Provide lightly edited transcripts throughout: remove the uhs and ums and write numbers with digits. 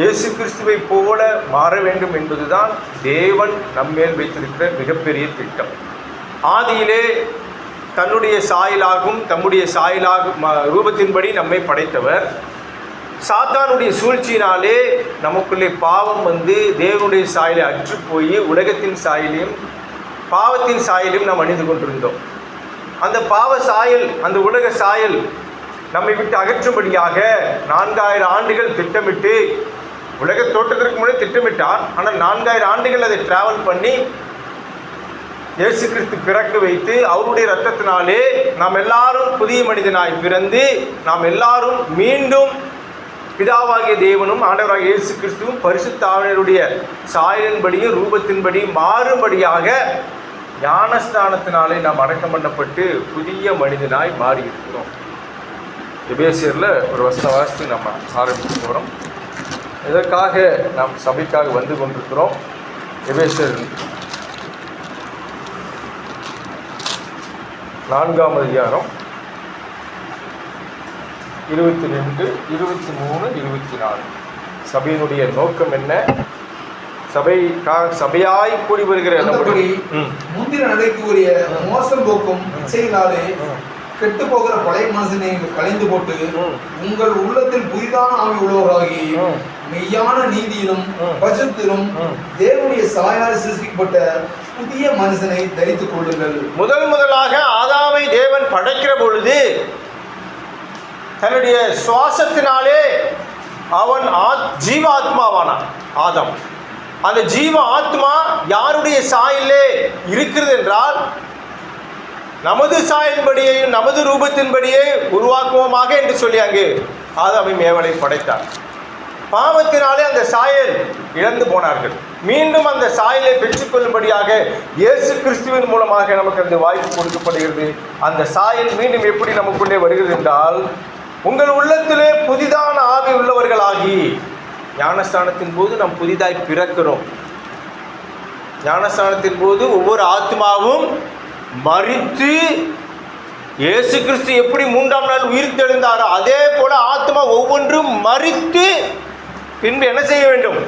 இயேசு கிறிஸ்துவை போல மாற வேண்டும் என்பதுதான் தேவன் நம்மேல் வைத்திருக்கிற மிகப்பெரிய திட்டம். ஆதியிலே தன்னுடைய சாயலாகும் தம்முடைய சாயலாகும் ரூபத்தின்படி நம்மை படைத்தவர். சாத்தானுடைய சூழ்ச்சியினாலே நமக்குள்ளே பாவம் வந்து தேவனுடைய சாயலை அற்று போய் உலகத்தின் சாயலையும் பாவத்தின் சாயலையும் நாம் அணிந்து கொண்டிருந்தோம். அந்த பாவ சாயல், அந்த உலக சாயல் நம்மை விட்டு அகற்றும்படியாக 4000 ஆண்டுகள் திட்டமிட்டு, உலக தோற்றத்திற்கு முன்னே திட்டமிட்டார். ஆனால் 4000 ஆண்டுகள் அதை டிராவல் பண்ணி இயேசு கிறிஸ்து பிறக்க வைத்து அவருடைய இரத்தத்தினாலே நாம் எல்லாரும் புதிய மனிதனாய் பிறந்து நாம் எல்லாரும் மீண்டும் பிதாவாகிய தேவனும் ஆண்டவராகிய இயேசு கிறிஸ்துவும் பரிசுத்த ஆவியானவருடைய சாயலின்படியும் ரூபத்தின்படி மாறும்படியாக ஞானஸ்தானத்தினாலே நாம் அடக்கம் பண்ணப்பட்டு புதிய மனிதனாய் மாறி இருக்கிறோம். எபேசியரில் ஒரு வசன வாசித்து நம்ம ஆரம்பிக்க போகிறோம். இதற்காக நாம் சபைக்காக வந்து கொண்டிருக்கிறோம். எபேசியர் 4ஆம் அதிகாரம் 22, 23, 24. சபையினுடைய நோக்கம் என்ன? சபையாய் கூடி வருகிற முந்தின நடைக்கு உரிய மோசம் போக்கும் இச்சையினாலே கெட்டு போகிற பழைய மனசனை கலைந்து போட்டு உங்கள் உள்ளத்தில் புதிதான ஆவி உள்ளவராகி மெய்யான நீதியிலும் பசுத்திலும் தேவனுடைய சாயலால் சிருஷ்டிக்கப்பட்ட புதிய மனுஷனை தரித்துக் கொள்ளுங்கள். முதலாக ஆதாமை தேவன் படைக்கிற பொழுது தன்னுடைய சுவாசத்தினாலே அவன் ஜீவாத்மாவானான் ஆதாம். அந்த ஜீவ ஆத்மா யாருடைய சாயலே இருக்கிறது என்றால், நமது சாயலின்படியையும் நமது ரூபத்தின்படியே உருவாக்குவோமாக என்று சொல்லி அங்கு ஆதாமை ஏவாளை படைத்தார். பாவத்தினாலே அந்த சாயல் இழந்து போனார்கள். மீண்டும் அந்த சாயலை பெற்றுக்கொள்ளும்படியாக இயேசு கிறிஸ்துவின் மூலமாக நமக்கு அந்த வாய்ப்பு கொடுக்கப்படுகிறது. அந்த சாயல் மீண்டும் எப்படி நமக்குள்ளே வருகிறது என்றால், உங்கள் உள்ளத்திலே புதிதான ஆவி உள்ளவர்களாகி, ஞானஸ்தானத்தின் போது நாம் புதிதாய் பிறக்கிறோம். ஞானஸ்தானத்தின் போது ஒவ்வொரு ஆத்மாவும் மரித்து, இயேசு கிறிஸ்து எப்படி 3ஆம் நாள் உயிர் தெழுந்தாரோ அதே போல ஆத்மா ஒவ்வொன்றும் மரித்து பின்பு என்ன செய்ய வேண்டும்?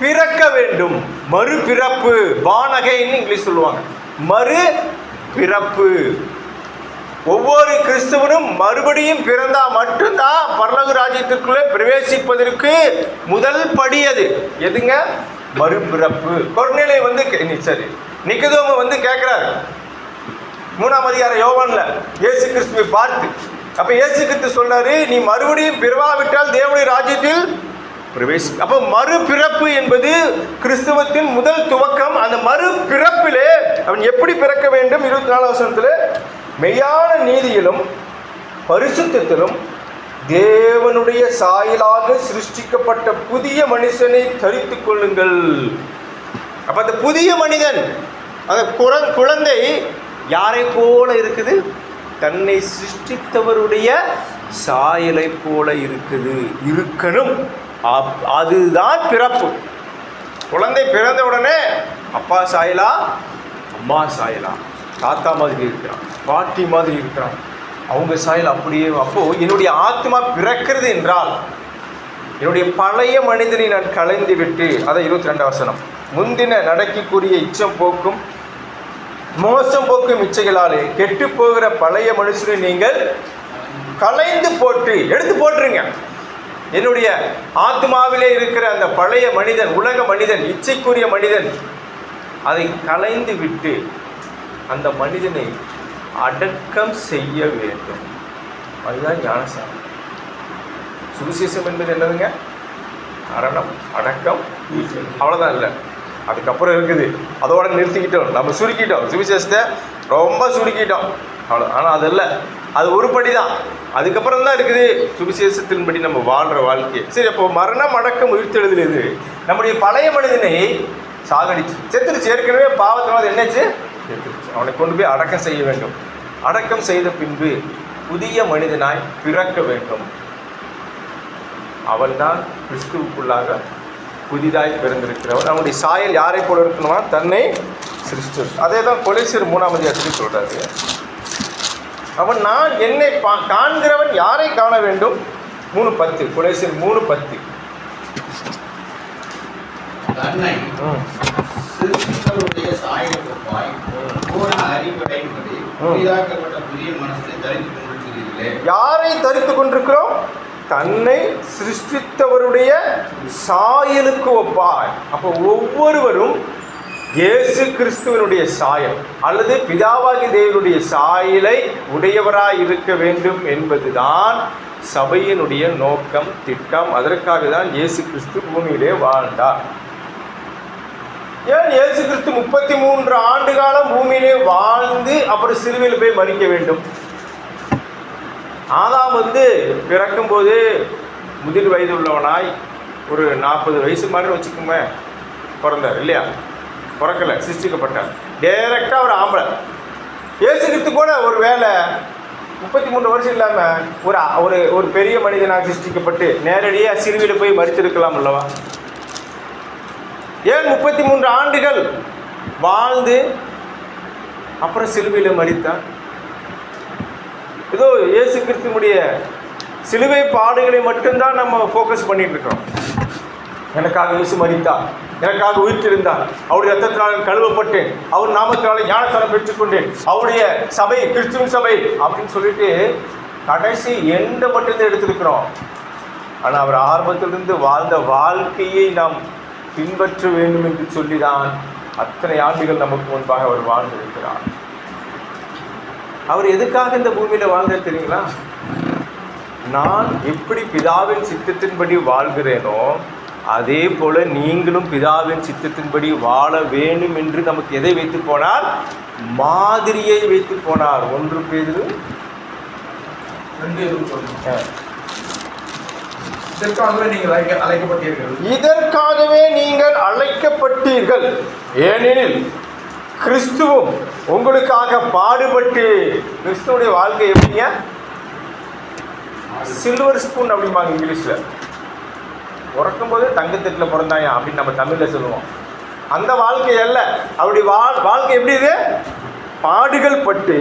பிறக்க வேண்டும். மறுபிறப்பு, born again இங்கிலீஷ் சொல்லுவாங்க. மறு பிறப்பு. ஒவ்வொரு கிறிஸ்துவனும் மறுபடியும் பிறந்தா மட்டும்தான் பரலோக ராஜ்யத்திற்குள்ளே பிரவேசிப்பதற்கு முதல் படி. அது எதுங்க? மறுபிறப்பு. கொர்நேலியை வந்து சரி நிக்கதோமு வந்து கேட்கிறாரு 3ஆம் அதிகாரம் யோவான்ல இயேசு கிறிஸ்துவை பார்த்து. அப்ப இயேசு கிறிஸ்து சொல்றாரு, நீ மறுபடியும் பிறவாவிட்டால் தேவனுடைய ராஜ்யத்தில் பிரவேசி. அப்போ மறுபிறப்பு என்பது கிறிஸ்துவத்தின் முதல் துவக்கம். அந்த மறுபிறப்பிலே அவன் எப்படி பிறக்க வேண்டும்? 24ஆம் வசனத்தில், மெய்யான நீதியிலும் பரிசுத்தத்திலும் தேவனுடைய சாயலாக சிருஷ்டிக்கப்பட்ட புதிய மனுஷனை தரித்துக் கொள்ளுங்கள். அப்ப அந்த புதிய மனிதன், அந்த குழந்தை யாரை போல இருக்குது? தன்னை சிருஷ்டித்தவருடைய சாயலை போல இருக்குது, இருக்கணும். அதுதான் பிறப்பு. குழந்தை பிறந்த உடனே அப்பா சாயலா, அம்மா சாயலா, தாத்தா மாதிரி இருக்கிறான், பாட்டி மாதிரி இருக்கிறான், அவங்க சாயல் அப்படியே. அப்போ என்னுடைய ஆத்மா பிறக்கிறது என்றால் என்னுடைய பழைய மனிதனை நான் கலைந்து விட்டு, அதை 22ஆம் வசனம், முந்தின நடக்கக்கூடிய இச்சம் போக்கும் மோசம் போக்கும் இச்சைகளாலே கெட்டு போகிற பழைய மனுஷனை நீங்கள் கலைந்து போட்டு எடுத்து போட்டுருங்க. என்னுடைய ஆத்மாவிலே இருக்கிற அந்த பழைய மனிதன், உலக மனிதன், இச்சைக்குரிய மனிதன், அதை கலைந்து விட்டு அந்த மனிதனை அடக்கம் செய்ய வேண்டும். அதுதான் ஞானஸ்நானம். சுவிசேஷம் என்பது என்னதுங்க? மரணம், அடக்கம், அவ்வளோதான். இல்லை, அதுக்கப்புறம் இருக்குது. அதோட நிறுத்திக்கிட்டோம், நம்ம சுருக்கிட்டோம், சுவிசேஷத்தை ரொம்ப சுருக்கிட்டோம், அவ்வளோ. ஆனால் அது இல்லை, அது ஒரு படி தான். அதுக்கப்புறம் தான் இருக்குது சுவிசேஷத்தின்படி நம்ம வாழ்கிற வாழ்க்கை. சரி, அப்போ மரணம், அடக்கம், உயிர்த்தெழுதல் இது நம்முடைய பழைய மனிதனை சாகடிச்சு செத்துருச்சு. ஏற்கனவே பாவத்தினால என்னாச்சு? செத்துருச்சு. அவனை கொண்டு போய் அடக்கம் செய்ய வேண்டும். அடக்கம் செய்த பின்பு புதிய மனிதனாய் பிறக்க வேண்டும். அவன்தான் கிறிஸ்துவுக்குள்ளாக புதிதாய் பிறந்திருக்கிறவன். அவனுடைய சாயல் யாரை போல இருக்கணுமா? தன்னை சிருஷ்டி. அதே தான் கொலைசீர் 3ஆம் அதிகாரத்தில் சொல்றாரு. அவன் நான் என்னை காண்கிறவன் யாரை காண வேண்டும்? 3:10 கொலைசீர் 3:10. தன்னை சிருஷ்டித்தவருடைய சாயலுக்கு பூரண அறிவடையும்படி புதிதாக்கப்பட்ட புதிய மனசனை தரித்துக் கொண்டிருக்கிறீர்களே. யாரை தரித்துக் கொண்டிருக்கிறோம்? தன்னை சிருஷ்டித்தவருடைய சாயலுக்கு ஒப்பாய். அப்போ ஒவ்வொருவரும் இயேசு கிறிஸ்துவனுடைய சாயல் அல்லது பிதாவாகி தேவனுடைய சாயலை உடையவராய் இருக்க வேண்டும் என்பதுதான் சபையினுடைய நோக்கம், திட்டம். அதற்காக தான் இயேசு கிறிஸ்து பூமியிலே வாழ்ந்தார். ஏன் இயேசு கிறிஸ்து 33 ஆண்டு காலம் பூமியிலே வாழ்ந்து அப்புறம் சிலுவையில் போய் மரிக்க வேண்டும்? ஆதாம் பிறக்கும்போது முதிர் வயது உள்ளவனாய் ஒரு 40 வயசு மாதிரி வச்சுக்கோங்க பிறந்தார் இல்லையா? பிறக்கலை, சிருஷ்டிக்கப்பட்டார். டைரெக்டாக ஒரு ஆம்பளை. இயேசு கிறிஸ்து கூட ஒரு வேலை 33 வருஷம் இல்லாமல் ஒரு ஒரு பெரிய மனிதனாக சிருஷ்டிக்கப்பட்டு நேரடியாக சிலுவையில் போய் மரித்திருக்கலாம் அல்லவா? ஏன் 33 ஆண்டுகள் வாழ்ந்து அப்புறம் சிலுவையில் மரித்தார்? ஏதோ இயேசு கிறிஸ்துனுடைய சிலுவை பாடுகளை மட்டும்தான் நம்ம ஃபோக்கஸ் பண்ணிட்டு இருக்கோம். எனக்காக இயேசு மரித்தார், எனக்காக உயிர்த்தெழுந்தார், அவருடைய ரத்தத்தினால் கழுவப்பட்டேன், அவர் நாமத்தினால ஞானஸ்தானம் பெற்றுக்கொண்டேன், அவருடைய சபை கிறிஸ்துவின் சபை அப்படின்னு சொல்லிட்டு கடைசி எண்டை மட்டும்தான் எடுத்திருக்கிறோம். ஆனால் அவர் ஆரம்பத்திலிருந்து வாழ்ந்த வாழ்க்கையை நாம் பின்பற்ற வேண்டும் என்று சொல்லிதான் அத்தனை ஆண்டுகள் நமக்கு முன்பாக அவர் வாழ்ந்திருக்கிறார். அவர் எதுக்காக இந்த பூமியில் வாழ்ந்தார் தெரியுங்களா? நான் எப்படி பிதாவின் சித்தத்தின்படி வாழ்கிறேனோ அதே போல நீங்களும் பிதாவின் சித்தத்தின்படி வாழ வேண்டும் என்று நமக்கு எதை வைத்து போனார்? மாதிரியை வைத்து போனார். 1 பேதுரு 2:20. இதற்காகவே நீங்கள் அழைக்கப்பட்டீர்கள். இதற்காகவே நீங்கள் அழைக்கப்பட்டீர்கள், ஏனெனில் கிறிஸ்துவும் உங்களுக்காக பாடுபட்டு. கிறிஸ்துவுடைய வாழ்க்கை எப்படிங்க? சில்வர் ஸ்பூன் அப்படிம்பாங்க இங்கிலீஷில். பிறக்கும்போது தங்கத்தட்டில் பிறந்தாயா அப்படின்னு நம்ம தமிழில் சொல்லுவோம். அந்த வாழ்க்கை அல்ல. அப்படி வாழ்க்கை எப்படி இது? பாடுகள் பட்டு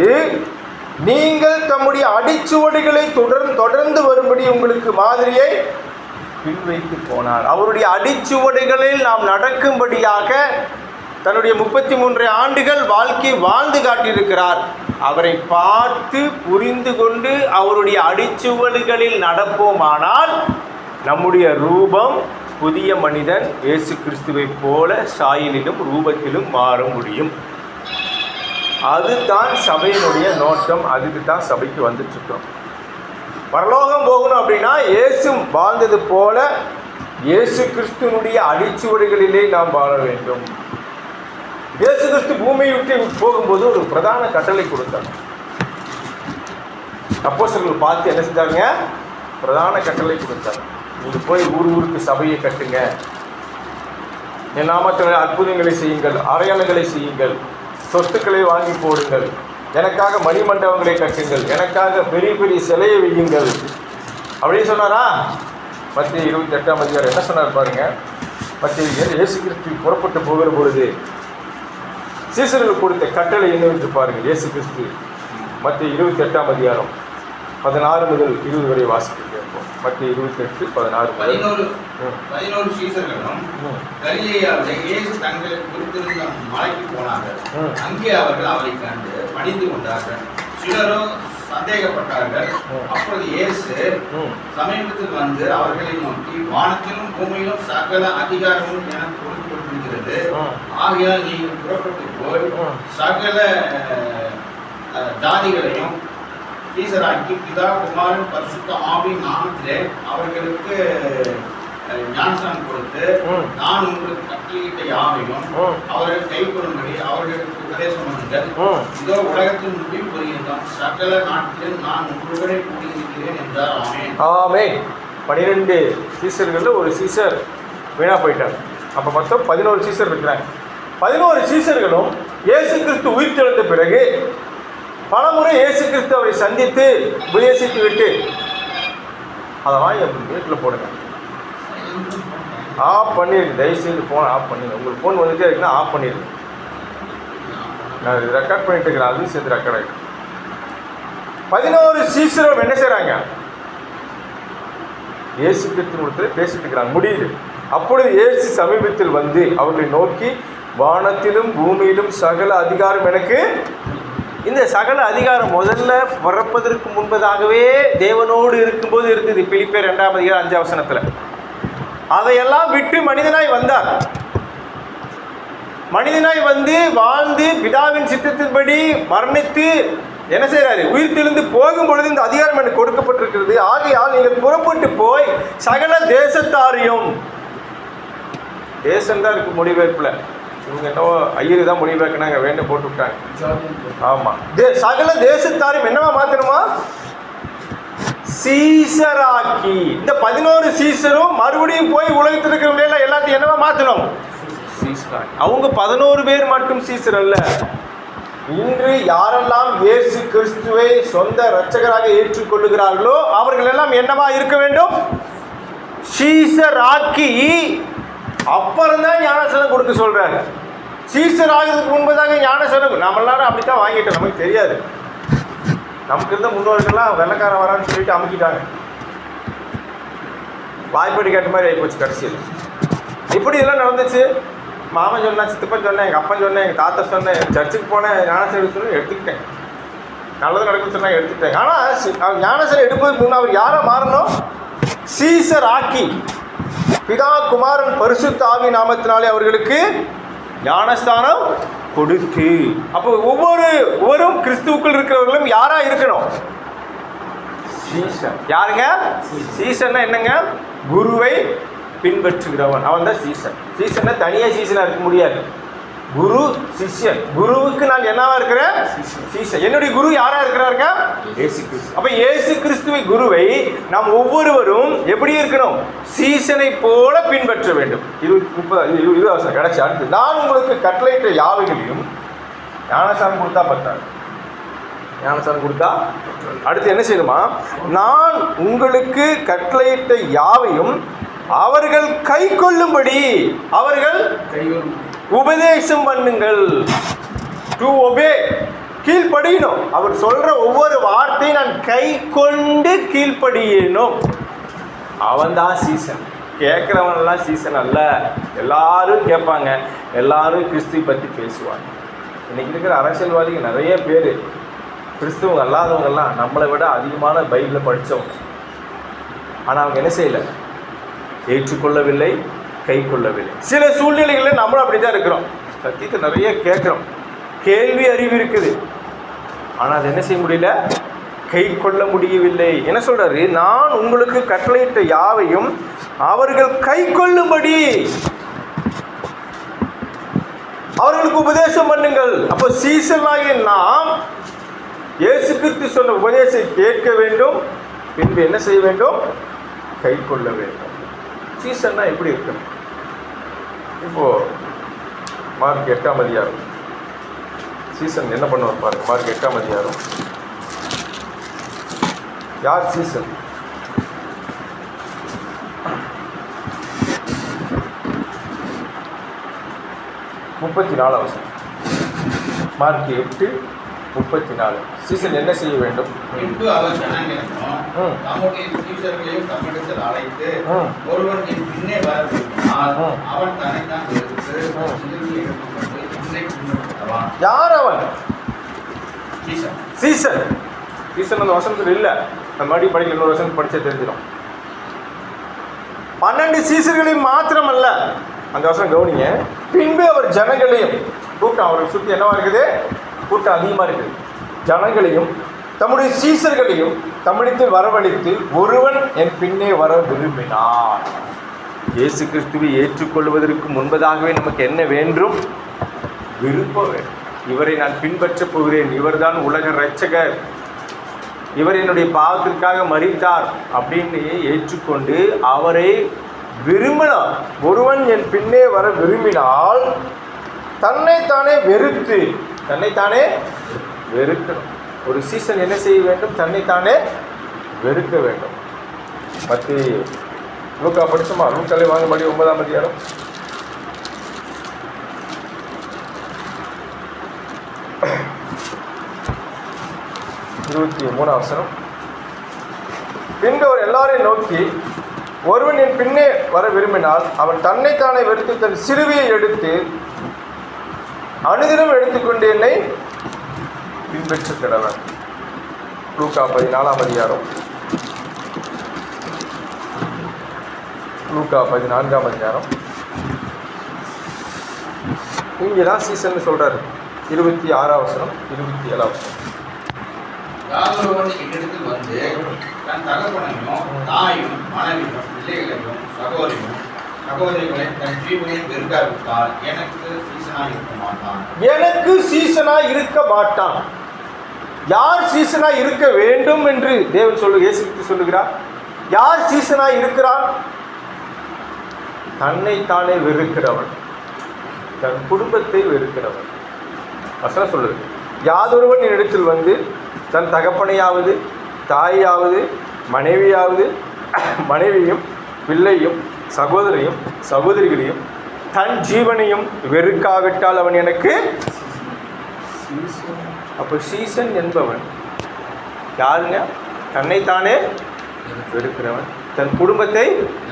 நீங்கள் தம்முடைய அடிச்சுவடுகளை தொடர்ந்து வரும்படி உங்களுக்கு மாதிரியை பின்வைத்து போனார். அவருடைய அடிச்சுவடுகளில் நாம் நடக்கும்படியாக தன்னுடைய 33 ஆண்டுகள் வாழ்க்கை வாழ்ந்து காட்டியிருக்கிறார். அவரை பார்த்து புரிந்து கொண்டு அவருடைய அடிச்சுவடுகளில் நடப்போமானால் நம்முடைய ரூபம் புதிய மனிதன் இயேசு கிறிஸ்துவை போல சாயலிலும் ரூபத்திலும் மாற முடியும். அதுதான் சபையினுடைய நோக்கம். அதுக்கு தான் சபைக்கு வந்துட்டுருக்கோம். பரலோகம் போகணும் அப்படின்னா இயேசு வாழ்ந்தது போல இயேசு கிறிஸ்துவனுடைய அடிச்சுவடுகளிலே நாம் வாழ வேண்டும். இயேசு கிறிஸ்து பூமியை விட்டு போகும்போது ஒரு பிரதான கட்டளை கொடுத்தார். அப்போஸ்தலர்கள் பார்த்து என்ன செஞ்சாங்க? பிரதான கட்டளை கொடுத்தார். நீங்கள் போய் ஊருக்கு சபையை கட்டுங்க, என் நாமத்தில் அற்புதங்களை செய்யுங்கள், அடையாளங்களை செய்யுங்கள், சொத்துக்களை வாங்கி போடுங்கள், எனக்காக மணிமண்டபங்களை கட்டுங்கள், எனக்காக பெரிய பெரிய சிலையை வையுங்கள் அப்படின்னு சொன்னாரா? மத்திய 28ஆம் அதிகாரம் என்ன சொன்னார் பாருங்க. மத்திய இயேசு கிறிஸ்து புறப்பட்டு போகிற பொழுது சீசர்களுக்கு கொடுத்த கட்டளை என்னவென்று பாருங்கள். இயேசு கிறிஸ்து மத்திய 28ஆம் அதிகாரம் 16 முதல் 20 வரை வாசிக்க கேட்போம். மத்திய 28, 16 11 சீசர்களும் கலிலேயாவிலே இயேசு தங்களுக்கு குறித்திருந்த மலைக்கு போனார்கள். அங்கே அவர்கள் அவரை கண்டு பணிந்து கொண்டார்கள். சிலரோ சந்தேகப்பட்டார்கள். அப்பொழுது இயேசு சமீபத்தில் வந்து அவர்களை நோக்கி, வானத்திலும் பூமியிலும் சகல அதிகாரமும் எனக்கு கொடுக்கப்பட்டிருக்கிறது. ஆகையால் நீங்கள் புறப்பட்டு போய் சகல ஜாதிகளையும் ஈசராக்கி பிதா குமாரன் பரிசுத்த ஆவியின் நாமத்திலே அவர்களுக்கு ஞானஸ்நானம் கொடுத்து, நான் உங்களுக்கு கட்டளையிட்ட யாவையும் அவர்கள் கைக்கொள்ளும்படி அவர்களுக்கு உபதேசம் பண்ணுங்கள். இதோ உலகத்தின் முடிவு பரியந்தம் சகல நாட்டிலும் நான் உங்களுடனே கூடியிருக்கிறேன் என்றார். ஆமென். ஆமென். 12 சீசர்களில் ஒரு சீசர் வீணா போயிட்டார். அப்போ மொத்தம் 11 சீசர் இருக்கிறாங்க. 11 சீசர்களும் இயேசு கிறிஸ்து உயிர் தெழுந்த பிறகு பலமுறை இயேசு கிறிஸ்து அவரை சந்தித்து உபதேசித்து விட்டு அதை வாங்கி வீட்டில் போடுங்க, ஆஃப் பண்ணிடுங்க. தயவுசெய்து ஃபோனை ஆஃப் பண்ணிடுங்க. உங்களுக்கு ஃபோன் வந்துட்டே இருக்குன்னா ஆஃப் பண்ணிடுங்க. நான் இது ரெக்கார்ட் பண்ணிட்டு இருக்கிறேன், அதுவும் சேர்த்து ரெக்கார்ட் ஆகிடும். 11 சீசரும் என்ன செய்கிறாங்க? இயேசு கிறிஸ்து கொடுத்து பேசிட்டு இருக்கிறாங்க. முடியுது. அப்பொழுது இயேசு சமீபத்தில் வந்து அவர்களை நோக்கி, வானத்திலும் பூமியிலும் சகல அதிகாரம் எனக்கு. இந்த சகல அதிகாரம் முதல்ல பிறப்பதற்கு முன்பதாகவே தேவனோடு இருக்கும்போது இருந்தது. பிலிப்பியர் 2:5 அதையெல்லாம் விட்டு மனிதனாய் வந்தார். மனிதனாய் வந்து வாழ்ந்து பிதாவின் சித்தத்தின்படி மரணித்து என்ன செய்யறாரு? உயிர் தெழுந்து போகும் பொழுது இந்த அதிகாரம் எனக்கு கொடுக்கப்பட்டிருக்கிறது. ஆகையால் நீங்கள் புறப்பட்டு போய் சகல தேசத்தாரையும், தேசம்தான் இருக்கு மொழிபெயர்ப்புல, இவங்க என்னவோ ஐயரு தான் மொழிபெயர்க்கினாங்க, வேண்டும் போட்டு விட்டாங்க. ஆமா, சகல தேசத்தாரையும் என்னவா மாத்தணுமா? சீசராக்கி. இந்த 11 சீசரும் மறுபடியும் போய் உலகத்தில் இருக்கிறவங்க எல்லாத்தையும் என்னவா மாத்தணும்? அவங்க 11 பேர் மட்டும் சீசர் அல்ல. இன்று யாரெல்லாம் இயேசு கிறிஸ்துவை சொந்த இரட்சகராக ஏற்றுக்கொள்ளுகிறார்களோ அவர்கள் எல்லாம் என்னவா இருக்க வேண்டும்? சீசராக்கி. அப்புறம் தான் ஞானஸ்நானம் கொடுக்க சொல்றாரு. சீசர் ஆகிறதுக்கு முன்பதாக ஞானஸ்நானம் நம்ம எல்லாரும் அப்படித்தான் வாங்கிட்டோம். நமக்கு தெரியாது. நமக்கு இருந்த முன்னோர்கள்லாம் வெள்ளக்காரன் வரான்னு சொல்லிட்டு அமுக்கிட்டாங்க. வாய்ப்படி கேட்ட மாதிரி ஆகிப்போச்சு கடைசியில். இப்படி இதெல்லாம் நடந்துச்சு. மாமன் சொன்னேன், சித்தப்பன் சொன்னேன், எங்கள் அப்பன் சொன்னேன், எங்கள் தாத்தா சொன்னேன், சர்ச்சுக்கு போனேன், ஞானஸ்நானம் சொல்லி எடுத்துக்கிட்டேன். நல்லது நடக்குன்னு சொன்னால் எடுத்துக்கிட்டேன். ஆனால் ஞானஸ்நானம் எடுப்பதுக்கு முன்னே அவர் யாரை மாறணும்? சீசர் ஆக்கி. பிதா குமாரன் பரிசுத்த ஆவி நாமத்தினாலே அவர்களுக்கு ஞானஸ்தானம் கொடுத்து. அப்போ ஒவ்வொருவரும் கிறிஸ்துவுக்குள் இருக்கிறவர்களும் யாரா இருக்கணும்? சீசன். யாருங்க? சீசன்னா என்னங்க? குருவை பின்பற்றுகிறவன், அவன் தான் சீசன். சீசன்னா தனியா சீசனா இருக்க முடியாது. குரு சிஷ்யன். குருவுக்கு நான் என்னவா இருக்கிறேன்? சீசன். என்னுடைய குரு யாரா இருக்கிறாருங்க? இயேசு கிறிஸ்து. அப்ப இயேசு கிறிஸ்துவை குருவை நாம் ஒவ்வொருவரும் எப்படி இருக்கணும்? சீசனை போல பின்பற்ற வேண்டும். 20 கிடைச்சி அடுத்து, நான் உங்களுக்கு கட்டளையிட்ட யாவைகளையும். ஞானஸ்நானம் கொடுத்தா பத்தாது. ஞானஸ்நானம் கொடுத்தா அடுத்து என்ன செய்யணுமா? நான் உங்களுக்கு கட்டளையிட்ட யாவையும் அவர்கள் கை கொள்ளும்படி அவர்கள் உபதேசம் பண்ணுங்கள். டு ஒபே, கீழ்ப்படியணும். அவர் சொல்ற ஒவ்வொரு வார்த்தையும் நான் கை கொண்டு கீழ்ப்படியணும். அவன் தான் சீசன். கேட்குறவனெல்லாம் சீசன் அல்ல. எல்லாரும் கேட்பாங்க, எல்லாரும் கிறிஸ்துவை பற்றி பேசுவாங்க. இன்னைக்கு இருக்கிற அரசியல்வாதிகள் நிறைய பேர் கிறிஸ்துவங்க அல்லாதவங்கெல்லாம் நம்மளை விட அதிகமான பைபிளை படித்தவங்க. ஆனால் அவங்க என்ன செய்யலை? ஏற்றுக்கொள்ளவில்லை, கை கொள்ளவில்லை. சில சூழ்நிலைகளில் நம்மளும் அப்படி தான் இருக்கிறோம். சத்தியத்தை நிறைய கேட்குறோம், கேள்வி அறிவு இருக்குது, ஆனால் அது என்ன செய்ய முடியல? கை கொள்ள முடியவில்லை. என்ன சொல்றாரு? நான் உங்களுக்கு கட்டளையிட்ட யாவையும் அவர்கள் கை கொள்ளும்படி அவர்களுக்கு உபதேசம் பண்ணுங்கள். அப்போ சீசனாகிய நாம் இயேசு கிறிஸ்து சொன்ன உபதேசத்தை கேட்க வேண்டும், பின்பு என்ன செய்ய வேண்டும்? கை கொள்ள வேண்டும். சீசன்னா எப்படி இருக்கு? இப்போ மார்க் 8ஆம் அதிகாரம் சீசன் என்ன பண்ணுவார் பாருங்க. மார்க் 8ஆம் அதிகாரம். யார் சீசன்? மார்க் 8:34. சீசன் என்ன செய்ய வேண்டும்? பின்பு அவர் ஜனங்களையும் தம்முடைய சீஷர்களையும் தம்மிடத்தில் அழைத்து, ஒருவன் என் பின்னே வர விரும்பினால் அவன் தன்னைத்தான் வெறுத்து சிலுவையை எடுத்துக்கொண்டு என்னை பின்பற்றுவான். யார் அவன்? சீசன். சீசன். சீசன் அந்த வசனத்தில் இல்லை. அந்த மறுபடி படிக்கல, இன்னொரு வசனம் படிச்சா தெரிஞ்சிடும். 12 சீசர்களையும் மாத்திரமல்ல, அந்த வசனம் கவனிங்க. பின்பு அவர் ஜனங்களையும், கூட்டம் அவரை சுற்றி என்னவா இருக்குது? கூட்டம் அதிகமாக இருக்குது. ஜனங்களையும் தம்முடைய சீசர்களையும் தம்மிடத்தில் வரவழைத்து, ஒருவன் என் பின்னே வர விரும்பினார். இயேசு கிறிஸ்துவை ஏற்றுக்கொள்வதற்கு முன்பதாகவே நமக்கு என்ன வேண்டும்? விருப்பம் வேண்டும். இவரை நான் பின்பற்றப் போகிறேன், இவர்தான் உலக இரட்சகர், இவர் என்னுடைய பாவத்திற்காக மரித்தார் அப்படின்னு ஏற்றுக்கொண்டு அவரை விரும்பினார். ஒருவன் என் பின்னே வர விரும்பினால் தன்னைத்தானே வெறுத்து, தன்னைத்தானே வெறுக்கணும். ஒரு சீசன் என்ன செய்ய வேண்டும்? தன்னைத்தானே வெறுக்க வேண்டும். மத்திய லூக்கா படிச்சோமா? லூக்காலே வாங்க படி 9ஆம் அதிகாரம். இருபத்தி 3ஆம் வசனம். பின்பு அவர் எல்லாரையும் நோக்கி, ஒருவன் என் பின்னே வர விரும்பினால் அவன் தன்னைத்தானே வெறுத்து தன் சிலுவையை எடுத்து அனுதினம் எடுத்துக்கொண்டு என்னை பின்பற்ற கடவன். லூக்கா 14ஆம் அதிகாரம், லூக்கா 14ஆம் அதிகாரம். இங்கேதான் சீசன் சொல்றாரு. 26ஆம் வசனம், 27ஆம் வசனம். யாதொருவன் என்னிடத்தில் வந்து தன் தகப்பனையும் தாயும் மனைவியும் பிள்ளைகளையும் சகோதரிகளை தன் ஜீவனையும் வெறுக்காவிட்டால் எனக்கு சீசனாய் இருக்க மாட்டான். எனக்கு சீசனாய் இருக்க மாட்டான். யார் சீசனாய் இருக்க வேண்டும் என்று தேவன் இயேசு கிறிஸ்து சொல்லுகிறார். யார் சீசனாய் இருக்கிறான்? தன்னைத்தானே வெறுக்கிறவன், தன் குடும்பத்தை வெறுக்கிறவன். வசனம் சொல்லுது, யாதொருவன் என்னிடத்தில் வந்து தன் தகப்பனையாவது தாயாவது மனைவியும் பிள்ளையும் சகோதரையும் சகோதரிகளையும் தன் ஜீவனையும் வெறுக்காவிட்டால் அவன் எனக்கு. அப்போ சீசன் என்பவன் யாருங்க? தன்னைத்தானே வெறுக்கிறவன், தன் குடும்பத்தை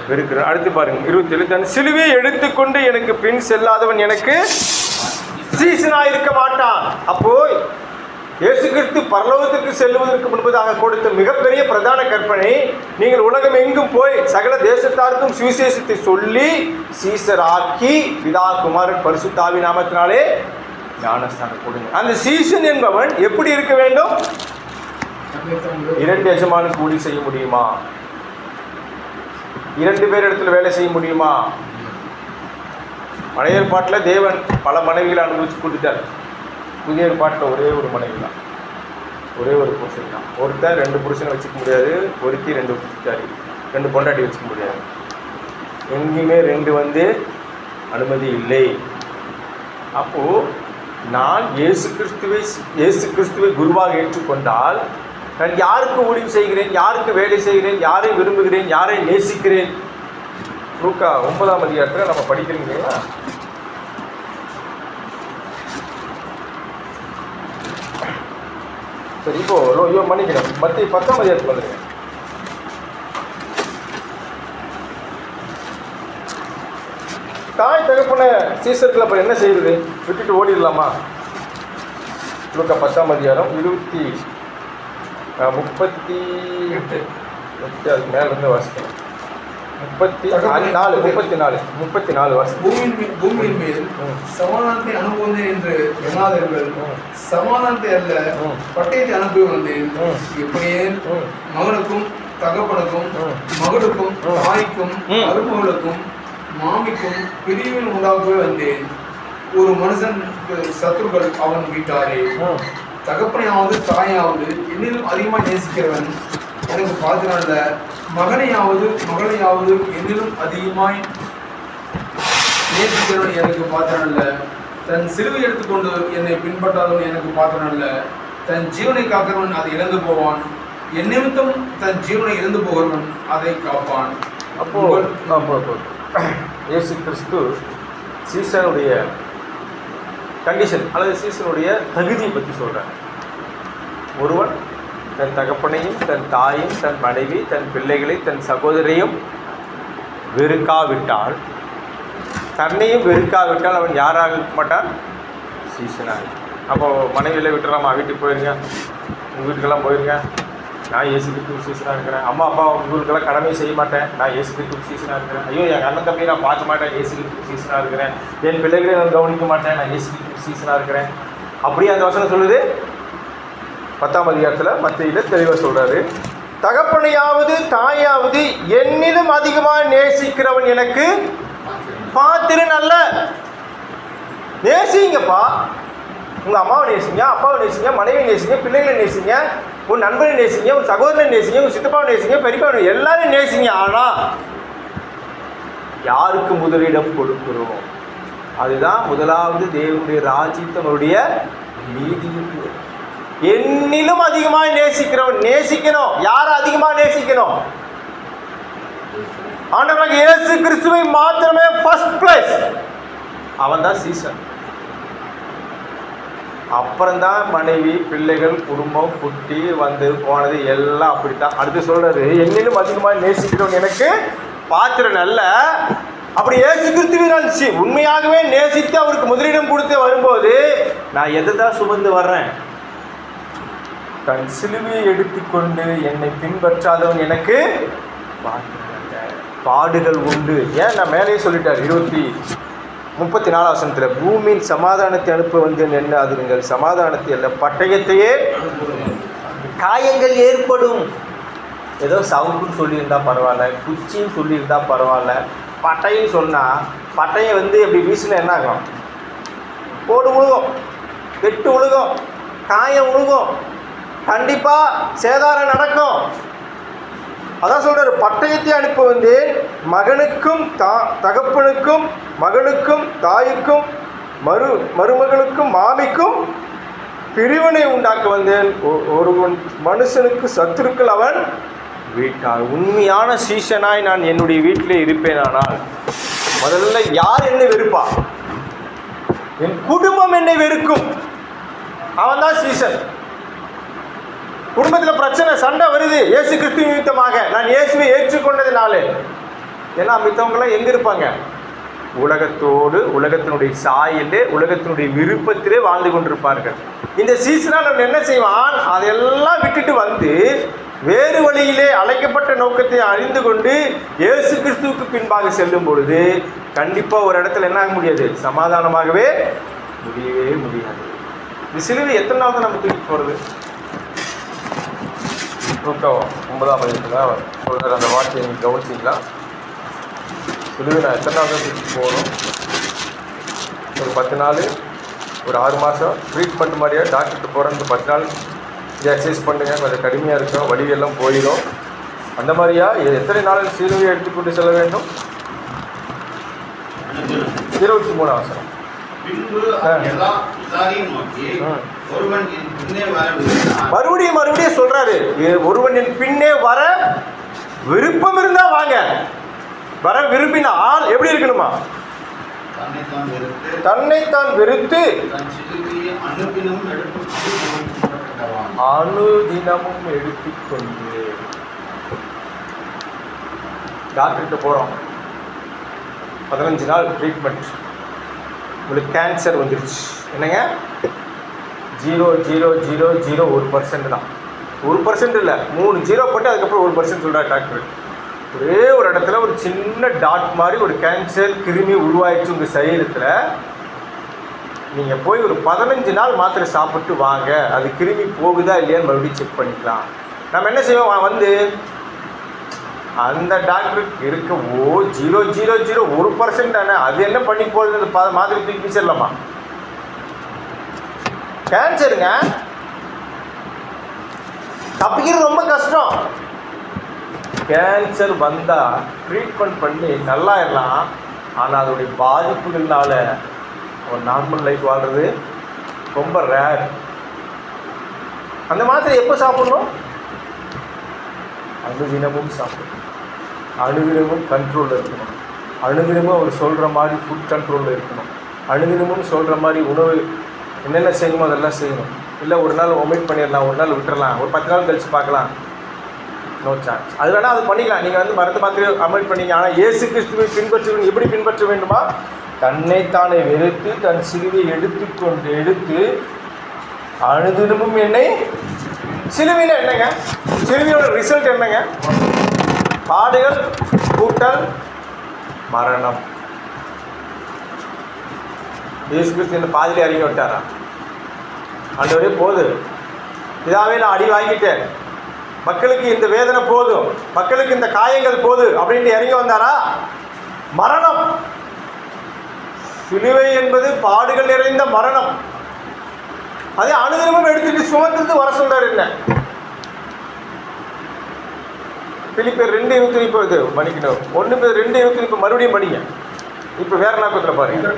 வெறுக்கிறவன். அடுத்து பாருங்க 27. தன் சிலுவையை எடுத்துக்கொண்டு எனக்கு பின் செல்லாதவன் எனக்கு சீசனாக இருக்க மாட்டான். அப்போ இயேசு கிறிஸ்து பரலோகத்துக்கு செல்வதற்கு முன்பதாக கொடுத்த மிகப்பெரிய பிரதான கற்பனை, நீங்கள் உலகம் எங்கும் போய் சகல தேசத்தாருக்கும் சுவிசேஷத்தை சொல்லி சீசராக்கி பிதா குமாரன் பரிசுத்த ஆவி நாமத்தினாலே ஞானஸ்தானம் கொடுங்க. அந்த சீசன் என்பவன் எப்படி இருக்க வேண்டும்? 2 எஜமானுக்கு கூலி செய்ய முடியுமா? 2 பேர் இடத்துல வேலை செய்ய முடியுமா? பழைய ஏற்பாட்டில் தேவன் பல மனைவிகளை அனுபவிச்சு கொடுத்தார். புதிய ஏற்பாட்டில் ஒரே ஒரு மனைவி தான், ஒரே ஒரு புருஷன் தான். ஒருத்தர் 2 புருஷனை வச்சுக்க முடியாது, ஒருத்தி 2 பொண்டாட்டி வச்சுக்க முடியாது. எங்கேயுமே 2 அனுமதி இல்லை. அப்போது நான் இயேசு கிறிஸ்துவை குருவாக ஏற்றுக்கொண்டால் நான் யாருக்கு ஊழியம் செய்கிறேன், யாருக்கு வேலை செய்கிறேன், யாரை விரும்புகிறேன், யாரை நேசிக்கிறேன்? லூக்கா 9ஆம் அதிகாரத்தில் நம்ம படிக்கிறோம் இல்லைங்களா? சரி, இப்போ மன்னிக்கிறேன், மத்திய 10ஆம் அதிகாரத்துக்கு வந்துருங்க. தாய் தகப்பன சீசர்கள் அப்போ என்ன செய்யுது? விட்டுட்டு ஓடிடலாமா? லூக்கா 10ஆம் அதிகாரம் 38 அதுக்கு மேல இருந்து வாசிக்கணும். 34 வாசிக்கணும். பூமியின் மேல் சமாதானத்தை அனுப்புவதே என்று எண்ணாதீர்கள், சமாதானத்தை அல்ல பட்டயத்தை அனுப்பி வந்தேன். எப்படியே மகனுக்கும் தகப்பனுக்கும் மகளுக்கும் தாய்க்கும் மருமகளுக்கும் மாமிக்கும் பிரிவின் உண்டாகவே வந்தேன். ஒரு மனுஷனுக்கு சத்துருக்கள் அவன் வீட்டாரே. தகப்பனையாவது தாயாவது என்னிலும் அதிகமாக நேசிக்கிறவன் எனக்கு பாத்திரல்ல, மகனையாவது மகளையாவது என்னிலும் அதிகமாய் நேசிக்கிறவன் எனக்கு பாத்திரல்ல. தன் சிலுவை எடுத்துக்கொண்டு என்னை பின்பற்றாதவன் எனக்கு பாத்திரல்ல. தன் ஜீவனை காக்கிறவன் அதை இழந்து போவான், என் நிமித்தம் தன் ஜீவனை இழந்து போகிறவன் அதை காப்பான். அப்போ இயேசு கிறிஸ்து சீசனுடைய கண்டிஷன் அல்லது சீசனுடைய தகுதியை பற்றி சொல்கிறார். ஒருவன் தன் தகப்பனையும் தன் தாயும் தன் மனைவி தன் பிள்ளைகளை தன் சகோதரையும் வெறுக்காவிட்டால், தன்னையும் வெறுக்காவிட்டால் அவன் யாராக இருக்க மாட்டான்? சீசனாக. அப்போது மனைவியில் விட்டுறாமா, வீட்டுக்கு போயிருங்க, உங்கள் வீட்டுக்கெல்லாம் போயிருங்க, நான் இயேசு கிறிஸ்து சீசனாக இருக்கிறேன். அம்மா அப்பா உங்களுக்கெல்லாம் கடமை செய்ய மாட்டேன், நான் இயேசு கிறிஸ்து சீசனாக இருக்கிறேன். ஐயோ என் அண்ணன் தம்பி நான் பார்க்க மாட்டேன், இயேசு கிறிஸ்து சீசனாக இருக்கிறேன். என் பிள்ளைகளை நான் கவனிக்க மாட்டேன், நான் இயேசு கிறிஸ்து சீசனாக இருக்கிறேன். அப்படியே அந்த வசனம் சொல்லுது 10ஆம் அதிகாரத்தில் மத்தியில் தெளிவாக சொல்கிறாரு. தகப்பனையாவது தாயாவது என்னிலும் அதிகமாக நேசிக்கிறவன் எனக்கு பாத்திரன் அல்ல. நேசிங்கப்பா, உங்கள் அம்மாவை நேசிங்க, அப்பாவை நேசிங்க, மனைவியை நேசிங்க, பிள்ளைகளை நேசிங்க, உன் நண்பனை நேசிங்க, உன் சகோதரனை நேசிங்க, உன் சித்தப்பாவை நேசிங்க, பெரியப்பாவை எல்லாரும் நேசிங்க. ஆனால் யாருக்கு முதலிடம் கொடுக்கிறோம்? அதுதான் முதலாவது தேவனுடைய ராஜ்யத்தினுடைய நீதி. என்னிலும் அதிகமாக நேசிக்கிறவன் நேசிக்கணும். யாரை அதிகமாக நேசிக்கணும்? ஆண்டவராகிய இயேசு கிறிஸ்துவை மாத்திரமே ஃபர்ஸ்ட் பிளேஸ். அவன் தான் சீசன். அப்புறம்தான் மனைவி பிள்ளைகள் குடும்பம் குட்டி வந்து போனது எல்லாம் அப்படித்தான். அடுத்து சொல்றது, என்னிலும் அதிகமாக நேசிக்கிறவன் எனக்கு பாத்திரம் அல்ல. அப்படி இயேசு கிறிஸ்துவை நான் உண்மையாகவே நேசித்து அவருக்கு முதலிடம் கொடுத்து வரும்போது நான் எதை தான் சுமந்து வர்றேன்? தன் சிலுவையை எடுத்துக்கொண்டு என்னை பின்பற்றாதவன் எனக்கு பாடுகள் உண்டு. ஏன் நான் மேலே சொல்லிட்டார் 34 வசனத்தில், பூமியின் சமாதானத்தை அனுப்ப வந்தேன் என்ன அதுங்கள் சமாதானத்தை அல்ல பட்டயத்தையே காயங்கள் ஏற்படும். ஏதோ சவுக்குன்னு சொல்லியிருந்தா பரவாயில்ல, குச்சின்னு சொல்லியிருந்தா பரவாயில்ல, பட்டைன்னு சொன்னால் பட்டையை எப்படி வீசினா என்ன ஆகும்? போடு உழுகும், வெட்டு உழுகும், காயம் உழுகும், கண்டிப்பாக சேதாரம் நடக்கும். அதான் சொல்கிறார், பட்டயத்தை அனுப்ப வந்தேன் மகனுக்கும் தகப்பனுக்கும் மகனுக்கும் தாய்க்கும் மருமகளுக்கும் மாமிக்கும் பிரிவினை உண்டாக்க வந்தேன். ஒருவன் மனுஷனுக்கு சத்துருக்கள் அவன் வீட்டார். உண்மையான சீசனாய் நான் என்னுடைய வீட்டிலே இருப்பேனானால் முதல்ல யார் என்னை வெறுப்பா? என் குடும்பம் என்னை வெறுக்கும். அவன் தான் சீசன். குடும்பத்தில் பிரச்சனை சண்டை வருது இயேசு கிறிஸ்து நிமித்தமாக, நான் இயேசுவை ஏற்றுக்கொண்டதுனாலே. ஏன்னா மித்தவங்களாம் எங்கே இருப்பாங்க? உலகத்தோடு உலகத்தினுடைய சாயிலே உலகத்தினுடைய விருப்பத்திலே வாழ்ந்து கொண்டிருப்பார்கள். இந்த சீசனால் நம்ம என்ன செய்வான்? அதையெல்லாம் விட்டுட்டு வந்து வேறு வழியிலே அழைக்கப்பட்ட நோக்கத்தை அறிந்து கொண்டு இயேசு கிறிஸ்துவுக்கு பின்பாக செல்லும் பொழுது கண்டிப்பாக ஒரு இடத்துல என்ன ஆக முடியாது? சமாதானமாகவே முடியவே முடியாது. இந்த சிலுவை எத்தனை நாள் தான் நம்ம தூக்கி போகிறது? 9 சொல்கிற அந்த வார்த்தையை நீங்கள் கவனிச்சிங்களா? சிலுவை நான் எத்தனை நாள் தான் தூக்கி போகணும்? ஒரு 10 நாள், ஒரு 6 மாதம் ட்ரீட்மெண்ட் மாதிரியா? டாக்டர்கிட்ட போகிறேன் 10 நாள் எக்ஸசைஸ் பண்ணுங்க, கொஞ்சம் கடுமையாக இருக்கும், வலியெல்லாம் போயிடும், அந்த மாதிரியா? எத்தனை நாள் சிலுவையை எடுத்துக்கொண்டு செல்ல வேண்டும்? 23 அவசரம். மறுபடியும் சொல்றாரு, ஒருவன் என் பின்னே வர விருப்பம் இருந்தா வாங்க. வர விரும்பினால் எப்படி இருக்கணுமா? தன்னைத்தான் வெறுத்து அனுதினமும் எடுத்துக்கொண்டு. டாக்டர்கிட்ட போறோம், 15 நாள் ட்ரீட்மெண்ட், உங்களுக்கு கேன்சர் வந்துருச்சு. என்னங்க 0.00001% தான். 1% இல்லை, 3 0 போட்டு அதுக்கப்புறம் 1% சொல்கிறார் டாக்டர். ஒரே ஒரு இடத்துல ஒரு சின்ன டாட் மாதிரி ஒரு கேன்சர் கிருமி உருவாயிடுச்சு உங்கள் சரீரத்தில். நீங்கள் போய் ஒரு 15 நாள் மாத்திரை சாப்பிட்டு வாங்க, அது கிருமி போகுதா இல்லையான்னு மறுபடியும் செக் பண்ணிக்கலாம். நம்ம என்ன செய்வோம்? வந்து அந்த டாக்டருக்கு இருக்க 0.001% தானே, அது என்ன பண்ணி போகுது? மாதிரி தூக்கி செல்லலாமா? கேன்சருங்க, தப்பிக்கிறது ரொம்ப கஷ்டம். கேன்சர் வந்தால் ட்ரீட்மெண்ட் பண்ணி நல்லாயிடலாம், ஆனால் அதோடைய பாதிப்புகள்னால ஒரு நார்மல் லைஃப் வாழ்கிறது ரொம்ப ரேர். அந்த மாத்திரை எப்போ சாப்பிடணும்? அனுதினமும் சாப்பிடணும், அனுதினமும் கண்ட்ரோலில் இருக்கணும், அனுதினமும் அவர் சொல்கிற மாதிரி ஃபுட் கண்ட்ரோலில் இருக்கணும், அனுதினமும் சொல்கிற மாதிரி உணவு என்னென்ன செய்யணுமோ அதெல்லாம் செய்யணும். இல்லை ஒரு நாள் ஒமிட் பண்ணிடலாம், ஒரு நாள் விட்டுறலாம், ஒரு 10 நாள் கழித்து பார்க்கலாம், நோ சான்ஸ். அது வேணால் அது பண்ணிக்கலாம். நீங்கள் வந்து மருந்து மாத்திரை அமிட் பண்ணிங்க. ஆனால் இயேசு கிறிஸ்துவை பின்பற்ற எப்படி பின்பற்ற வேண்டுமா? தன்னைத்தானே வெறுத்து தன் சிலுவை எடுத்து அனுதினமும் என்னை. சிலுவையில் என்னங்க? சிலுவையோட ரிசல்ட் என்னங்க? பாடுகள் கூட்டல் மரணம். இயேசு கிறிஸ்து இந்த பாதியிலே இறங்கி விட்டாரா? ஆண்டவரே போது, இதாவே நான் அடி வாங்கிட்டேன், மக்களுக்கு இந்த வேதனை போதும், மக்களுக்கு இந்த காயங்கள் போது அப்படின்ட்டு இறங்கி வந்தாரா? மரணம். சிலுவை என்பது பாடுகள் நிறைந்த மரணம். அதே அனுதினமும் எடுத்துட்டு சுமந்து வர சொல்றாரு. என்ன பிலிப்பியர் 2:29 மன்னிக்கணும், 1 பேர் 2:29 மறுபடியும் படிங்க. இப்போ வேற நாக்கத்தில் பாருங்க.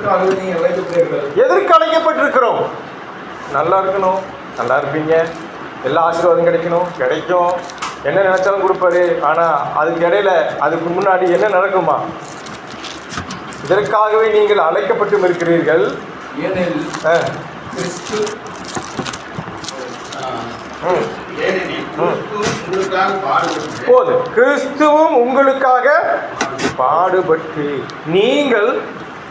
எதற்கு அழைக்கப்பட்டிருக்கிறோம்? நல்லா இருக்கணும், நல்லா இருப்பீங்க, எல்லா ஆசீர்வாதம் கிடைக்கும், என்ன நினைச்சாலும் கொடுப்பாரு. ஆனால் அதுக்கு இடையில அதுக்கு முன்னாடி என்ன நடக்குமா? இதற்காகவே நீங்கள் அழைக்கப்பட்டும் இருக்கிறீர்கள். போது கிறிஸ்துவும் உங்களுக்காக பாடுபட்டு நீங்கள்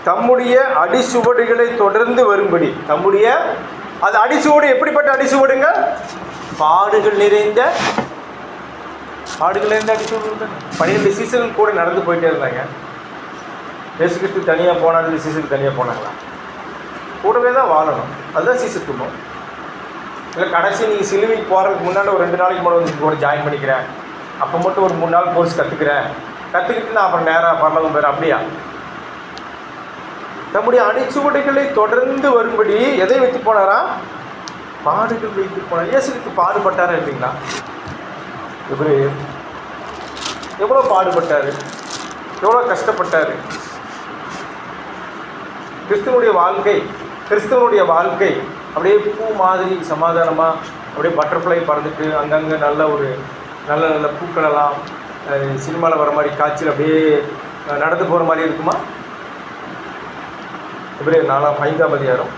தம்முடைய அடிசுவடுகளை தொடர்ந்து வரும்படி, தம்முடைய அது அடிசுவடு எப்படிப்பட்ட அடிசுவடுங்க? பாடுகள் நிறைந்த அடிசுவடு. 12 சீசன் கூட நடந்து போயிட்டே இருந்தாங்க. இயேசு கிறிஸ்து தனியாக போனாலும் சீசன் தனியாக போனாங்களா? கூடவே தான் வாழணும். அதுதான் சீசத்துவம். இல்லை கடைசி நீங்கள் சிலுவைக்கு போகிறதுக்கு முன்னாடி ஒரு 2 நாளைக்கு முன்னாடி வந்து கூட ஜாயின் பண்ணிக்கிறேன், அப்போ மட்டும் ஒரு 3 நாள் கோர்ஸ் கற்றுக்கிட்டு நான் அப்புறம் நேராக பரலோகம் போயிடுறேன், அப்படியா? நம்முடைய அடிச்சுவடுகளை தொடர்ந்து வரும்படி எதை வைத்து போனாரா? பாடுகள் வைத்து போனார். இயேசுக்கு பாடுபட்டாரா இல்லைங்களா? எவ்வளோ பாடுபட்டார், எவ்வளோ கஷ்டப்பட்டார். கிறிஸ்துவனுடைய வாழ்க்கை அப்படியே பூ மாதிரி சமாதானமாக அப்படியே பட்டர்ஃப்ளை பறந்துட்டு அங்கங்கே நல்ல பூக்களெல்லாம் சினிமாவில் வர மாதிரி காட்சியில் அப்படியே நடந்து போகிற மாதிரி இருக்குமா? எபிரேயர் 4-5 அதிகாரம்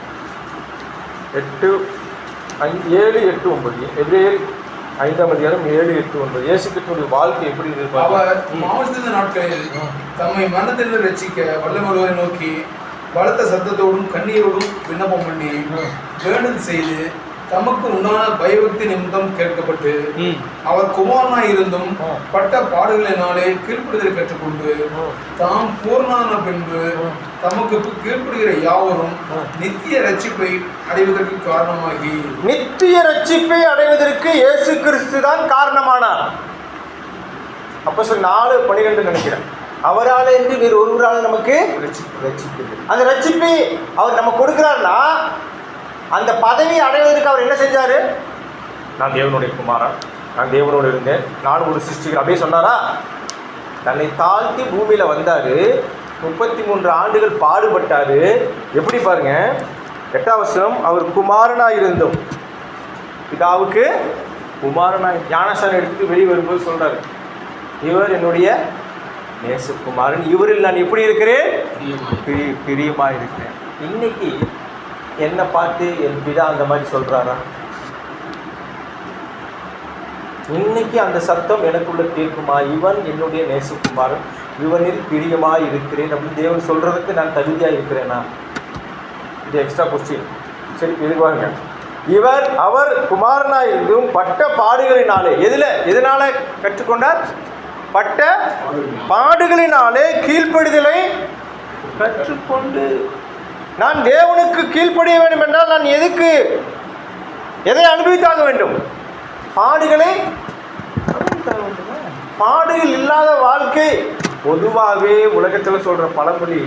8, 7, 8, 9. எபிரேயர் 5 அதிகாரம் 7, 8, 9. இயேசு கிறிஸ்துவின் வாழ்க்கை எப்படி இருப்பார்? அவர் மாம்சத்தின் நாட்களில் தம்மை மரணத்திலிருந்து ரட்சிக்க வல்லவரை நோக்கி பலத்த சத்தத்தோடும் கண்ணீரோடும் விண்ணப்பம் பண்ணி வேண்டுதல் செய்து தமக்கு உண்டான பயபக்தி நிமித்தம் கேட்கப்பட்டு அவர் குமாரனாய் இருந்தும் பட்ட பாடுகளினாலே கீழ்ப்படுதலை கற்றுக்கொண்டு தாம் பூர்ணான பின்பு தமக்கு கீழ்ப்படுகிற யாவரும் நித்திய ரட்சிப்பை அடைவதற்கு காரணமாகி, நித்திய ரட்சிப்பை அடைவதற்கு இயேசு கிறிஸ்து தான் காரணமானார். அப்போஸ்தலர் 4:12 நினைக்கிறேன். அவரால் என்று வேறு ஒருவரால் நமக்கு ரட்சிப்பு. அந்த ரட்சிப்பை அவர் நம்ம கொடுக்கிறார்னா அந்த பதவி அடைவதற்கு அவர் என்ன செஞ்சார்? நான் தேவனுடைய குமாரன், நான் தேவனோடு இருந்தேன், நான் ஒரு சிருஷ்டிகர் அப்படியே சொன்னாரா? தன்னை தாழ்த்தி பூமியில் வந்தார், 33 ஆண்டுகள் பாடுபட்டார். எப்படி பாருங்க, 8ஆம் வசனம், அவர் குமாரனாக இருந்தோம், பிதாவுக்கு குமாரனாய் ஞானஸ்நானம் எடுத்துட்டு வெளியே வரும்போது சொல்கிறார், இவர் என்னுடைய நேசகுமாரன், இவரில் நான் எப்படி இருக்கிறேன்? பிரியமாக இருக்கிறேன். இன்னைக்கு என்னை பார்த்து என் பிதா அந்த மாதிரி சொல்கிறாரா? இன்னைக்கு அந்த சத்தம் எனக்குள்ள கேட்குமா? இவன் என்னுடைய நேசகுமாரன், இவனில் பிரியமாக இருக்கிறேன் அப்படின்னு தேவன் சொல்கிறதுக்கு நான் தகுதியாக இருக்கிறேனா? இது எக்ஸ்ட்ரா கொஸ்டின். சரி, எதிர்பாருங்க. அவர் குமாரனாக இருந்தும் பட்ட பாடுகளினாலே, எதனால கற்றுக்கொண்டார்? பட்ட பாடுகளினாலே கீழ்ப்படிதலை கற்றுக்கொண்டு. நான் தேவனுக்கு கீழ்ப்படிய வேண்டும் என்றால் நான் எதை அனுபவித்தாக வேண்டும்? பாடுகளை அனுபவித்தாக வேண்டும். பாடுகள் இல்லாத வாழ்க்கை பொதுவாகவே உலகத்தில் சொல்கிற பழமொழி,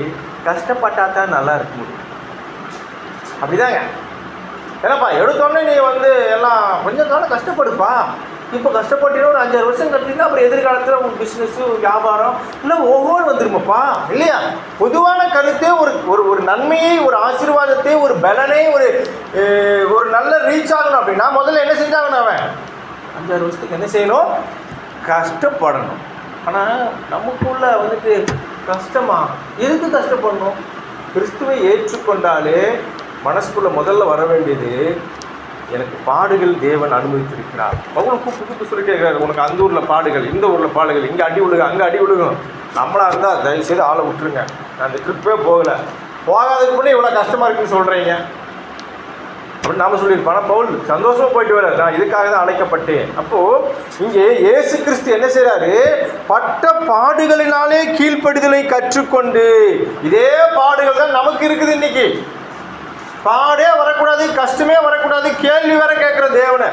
கஷ்டப்பட்டா தான் நல்லா இருக்க முடியும். அப்படிதாங்க. ஏன்னாப்பா எடுத்தோடனே நீ எல்லாம் கொஞ்சம் காலம் கஷ்டப்படுப்பா, இப்போ கஷ்டப்பட்டீங்கன்னா ஒரு 5-6 வருஷம் கட்டிங்கன்னா அப்புறம் எதிர்காலத்தில் உங்கள் பிஸ்னஸ்ஸு வியாபாரம் இல்லை ஒவ்வொரு வந்துருமாப்பா, இல்லையா? பொதுவான கருத்தே ஒரு நன்மையை, ஒரு ஆசீர்வாதத்தை, ஒரு பலனை, ஒரு நல்ல ரீச் ஆகணும் அப்படின்னா முதல்ல என்ன செஞ்சாகணும்? அவன் 5-6 வருஷத்துக்கு என்ன செய்யணும்? கஷ்டப்படணும். ஆனால் நமக்குள்ள கஷ்டமா? எதுக்கு கஷ்டப்படணும்? கிறிஸ்துவை ஏற்றுக்கொண்டாலே மனசுக்குள்ளே முதல்ல வர வேண்டியது, எனக்கு பாடுகள் தேவன் அனுமதித்திருக்கிறார். பவுல் கூப்பிட்டு சொல்லிட்டே இருக்காரு, உனக்கு அந்த ஊரில் பாடுகள், இந்த ஊரில் பாடுகள், இங்கே அடி விழுக, அங்கே அடி விழுகும். நம்மளாக இருந்தால் தயவுசெய்து ஆளை விட்டுருங்க, நான் அந்த ட்ரிப்பே போகாததுக்கு முன்னே இவ்வளோ கஷ்டமாக இருக்குன்னு சொல்கிறீங்க அப்படின்னு நாம் சொல்லியிருப்போம். ஆனால் பவுல் சந்தோஷமாக போயிட்டு வர, நான் இதுக்காக தான் அழைக்கப்பட்டேன். அப்போது இங்கே இயேசு கிறிஸ்து என்ன செய்கிறாரு? பட்ட பாடுகளினாலே கீழ்ப்படிதலை கற்றுக்கொண்டு. இதே பாடுகள் தான் நமக்கு இருக்குது இன்னைக்கு. பாடே வரக்கூடாது, கஷ்டமே வரக்கூடாது, கேள்வி வர கேட்குற தேவனை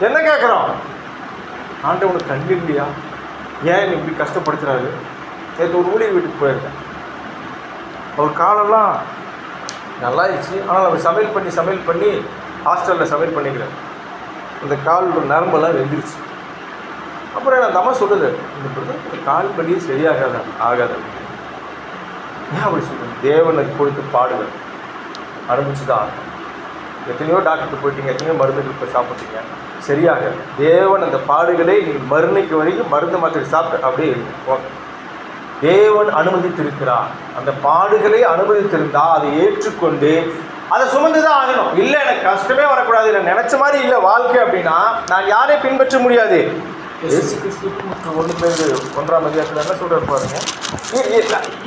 என்ன கேட்குறோம்? ஆண்டவனுக்கு கண்ணு இல்லையா? ஏன் இப்படி கஷ்டப்படுத்துறாரு? நேற்று ஒரு ஊழியர் வீட்டுக்கு போயிருக்கேன். அவர் காலெல்லாம் நல்லா இருந்துச்சு, ஆனால் அவர் சமையல் பண்ணி ஹாஸ்டலில் சமையல் பண்ணிக்கிறார். அந்த கால் நரம்பெல்லாம் வெந்துருச்சு. அப்புறம் அந்த அம்மா சொல்லுது, இந்த கால் பண்ணி ஆகாது. ஏன் அப்படி சொல்லுங்கள்? தேவனுக்கு கொடுத்து பாடுகள் அனுபவிச்சு தான் ஆகும். எத்தனையோ டாக்டருக்கு போயிட்டீங்க, எத்தனையோ மருந்துகள் போய் சாப்பிட்டீங்க, சரியாக தேவன் அந்த பாடுகளை நீ மருந்துக்கு வரைக்கும் மருந்து மாத்திரை சாப்பிட்டு அப்படியே இருக்கும். தேவன் அனுமதித்திருக்கிறார். அந்த பாடுகளை அனுமதித்திருந்தால் அதை ஏற்றுக்கொண்டு அதை சுமந்து தான் ஆகணும். இல்லை எனக்கு கஷ்டமே வரக்கூடாது, இல்லை நினச்ச மாதிரி இல்லை வாழ்க்கை அப்படின்னா நான் யாரை பின்பற்ற முடியாது? இயேசு கிறிஸ்துவுக்கு 1 Pétரு 1ஆம் அதிகாரத்தில் என்ன சொல்றாரு பாருங்க.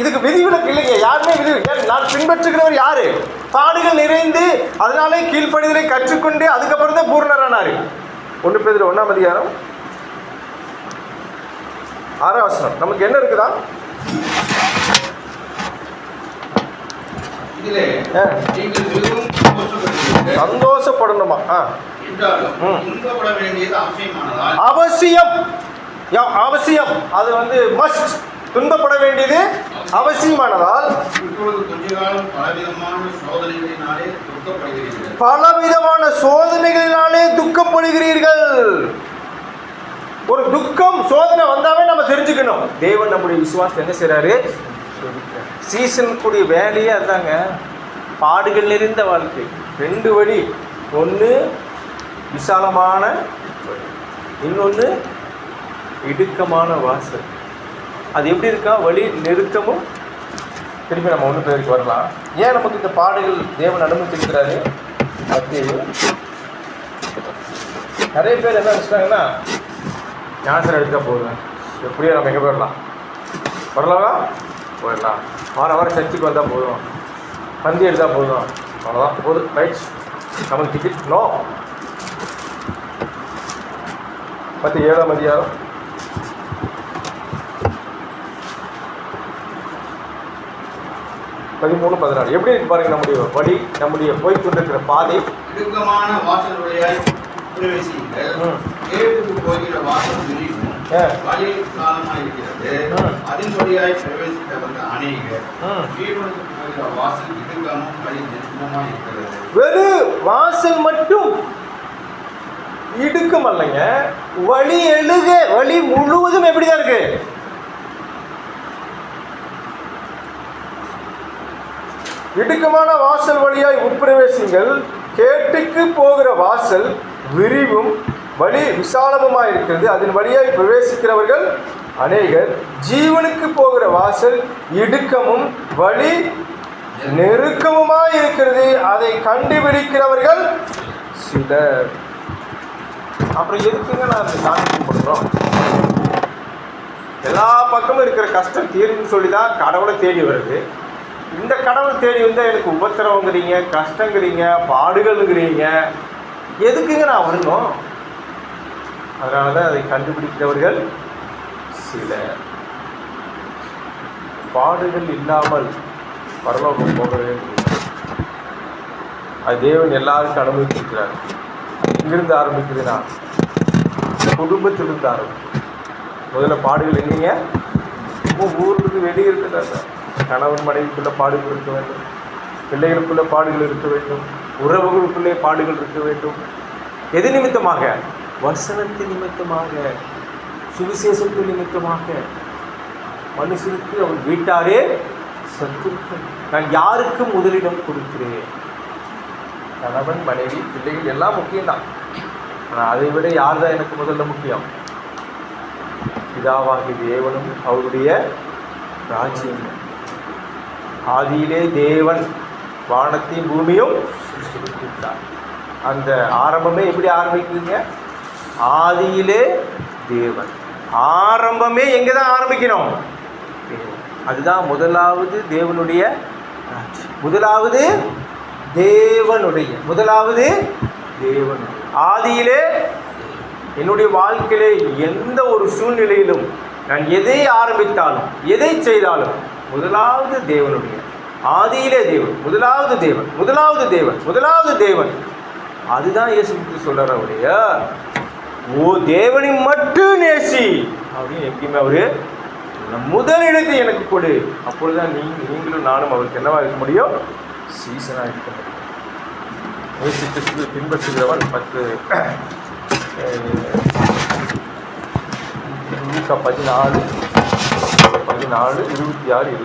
இதுக்கு விதிவிலக்கு இல்லைங்க, யாருமே நான் பின்பற்றுகிறவர் யாரு? பாடுகள் நிறைந்து அதனாலே கீழ்ப்படிதலை கற்றுக்கொண்டு அதுக்கப்புறம் தான் பூர்ணரானாரு. 1 Pétru 1ஆம் அதிகாரம் 6ஆம் வசனம். நமக்கு என்ன இருக்குதா? சந்தோஷப்படணுமா? அவசியம், அவசியம். அது மஸ்ட். துன்பப்பட வேண்டியது அவசியமானதால் பலவிதமான சோதனைகளினாலே துக்கப்படுகிறீர்கள். ஒரு துக்கம் சோதனை வந்தாவே நம்ம தெரிஞ்சுக்கணும், தேவன் நம்முடைய விசுவாசத்தை என்ன செய்றாரு? சீசன் கூடிய வேலையே அதாங்க. பாடுகள் நிறைந்த வாழ்க்கை 2 வழி. ஒன்று விசாலமான, இன்னொன்று இடுக்கமான வாசல். அது எப்படி இருக்கா? வழி நெருக்கமும். திரும்பி நம்ம 1 Pétruக்கு வரலாம். ஏன் நமக்கு இந்த பாடுகள் தேவன் அனுமதிக்கிறாரு? நிறைய பேர் என்ன நினச்சிட்டாங்கன்னா, ஞானத்தில் எடுக்க போதும், எப்படியோ நம்ம எங்கே வரலாமா போயிடலாம், வாரம் சர்ச்சுக்கு வந்தால் போதும், பந்தி எடுத்தால் போதும், அவ்வளோதான் போதும், ரைட், நமக்கு டிக்கெட் நோ. 7ஆம் அதிகாரம் 13, 14 எப்படி இருக்கு பாருங்க. நம்முடைய வழி, நம்முடைய போய்கொண்டிருக்கிற பாதை இடுக்கமான வாசல் வழியாய் பிரவேசியுங்கள். கேட்டுக்கு போகிற வாசல் விரிவும் வழி காலமாக இருக்கிறது, அதன் வழியாய் பிரவேசித்தவர்கள் அநேகர். ஜீவனுக்கு போகிற வாசல் இடுக்கமும் வழி நெருக்கமாக இருக்கிறது. வெறும் வாசல் மட்டும் இடுக்கம் அல்லங்க, வழி எழுக, வழி முழுவதும் எப்படிதான் இருக்கு? இடுக்கமான வாசல் வழியாய் உட்பிரவேசிங்கள். கேட்டுக்கு போகிற வாசல் விரிவும் வழி விசாலமுமாய் இருக்கிறது, அதன் வழியாய் பிரவேசிக்கிறவர்கள் அநேகர். ஜீவனுக்கு போகிற வாசல் இடுக்கமும் வழி நெருக்கமுமாய் இருக்கிறது, அதை கண்டுபிடிக்கிறவர்கள் சிலர். அப்புறம் எதுக்குங்க நான் அந்த சாமி கொடுக்குறோம்? எல்லா பக்கமும் இருக்கிற கஷ்டம் தீர்வுன்னு சொல்லி தான் கடவுளை தேடி வருது. இந்த கடவுள் தேடி வந்தால் எனக்கு உபத்திரவங்கிறீங்க, கஷ்டங்கிறீங்க, பாடுகள்ங்கிறீங்க, எதுக்குங்க நான் வரணும்? அதனால தான் அதை கண்டுபிடிக்கிறவர்கள் சிலர். பாடுகள் இல்லாமல் பரலோகம் போக வேண்டும், அது தேவன் எல்லாருக்கும் அனுமதித்திருக்கிறார். எங்கிருந்து ஆரம்பிக்குதுன்னா குடும்பத்திலிருந்து ஆரம்பிக்கும். முதல்ல பாடுகள் எங்கீங்க? ஊருக்கு வெளியே இருக்கிறாங்க. கணவன் மனைவிக்குள்ள பாடுகள் இருக்க வேண்டும், பிள்ளைகளுக்குள்ள பாடுகள் இருக்க வேண்டும், உறவுகளுக்குள்ளே பாடுகள் இருக்க வேண்டும். எது நிமித்தமாக? வசனத்தின் நிமித்தமாக, சுவிசேஷத்தின் நிமித்தமாக. மனுஷனுக்கு அவன் வீட்டாரே சத்துருக்கள். நான் யாருக்கு முதலிடம் கொடுக்கிறேன்? கணவன் மனைவி பிள்ளைகள் எல்லாம் முக்கியம்தான், ஆனால் அதை விட யார் தான் எனக்கு முதல்ல முக்கியம்? பிதாவாகி தேவனும் அவருடைய ராஜ்யம். ஆதியிலே தேவன் வானத்தையும் பூமியும் சிருஷ்டித்தார். அந்த ஆரம்பமே எப்படி ஆரம்பிக்குதுங்க? ஆதியிலே தேவன். ஆரம்பமே எங்கே தான் ஆரம்பிக்கணும்? அதுதான் முதலாவது தேவனுடைய ராஜ்யம். முதலாவது தேவனுடைய ஆதியிலே. என்னுடைய வாழ்க்கையிலே எந்த ஒரு சூழ்நிலையிலும் நான் எதை ஆரம்பித்தாலும் எதை செய்தாலும் முதலாவது தேவனுடைய, ஆதியிலே தேவன், முதலாவது தேவன். அதுதான் இயேசு கிறிஸ்து சொல்றார். அவருடைய ஓ தேவனை மட்டும் நேசி அப்படின்னு எங்கேயுமே அவரு முதலிடத்தை எனக்கு கொடு, அப்பொழுதுதான் நீங்களும் நானும் அவருக்கு என்னவா இருக்க முடியும்? சீசனாக இருக்க முடியும். இயேசு கிறிஸ்துவை பின்பற்றுகிறவன் 14, 26, 27.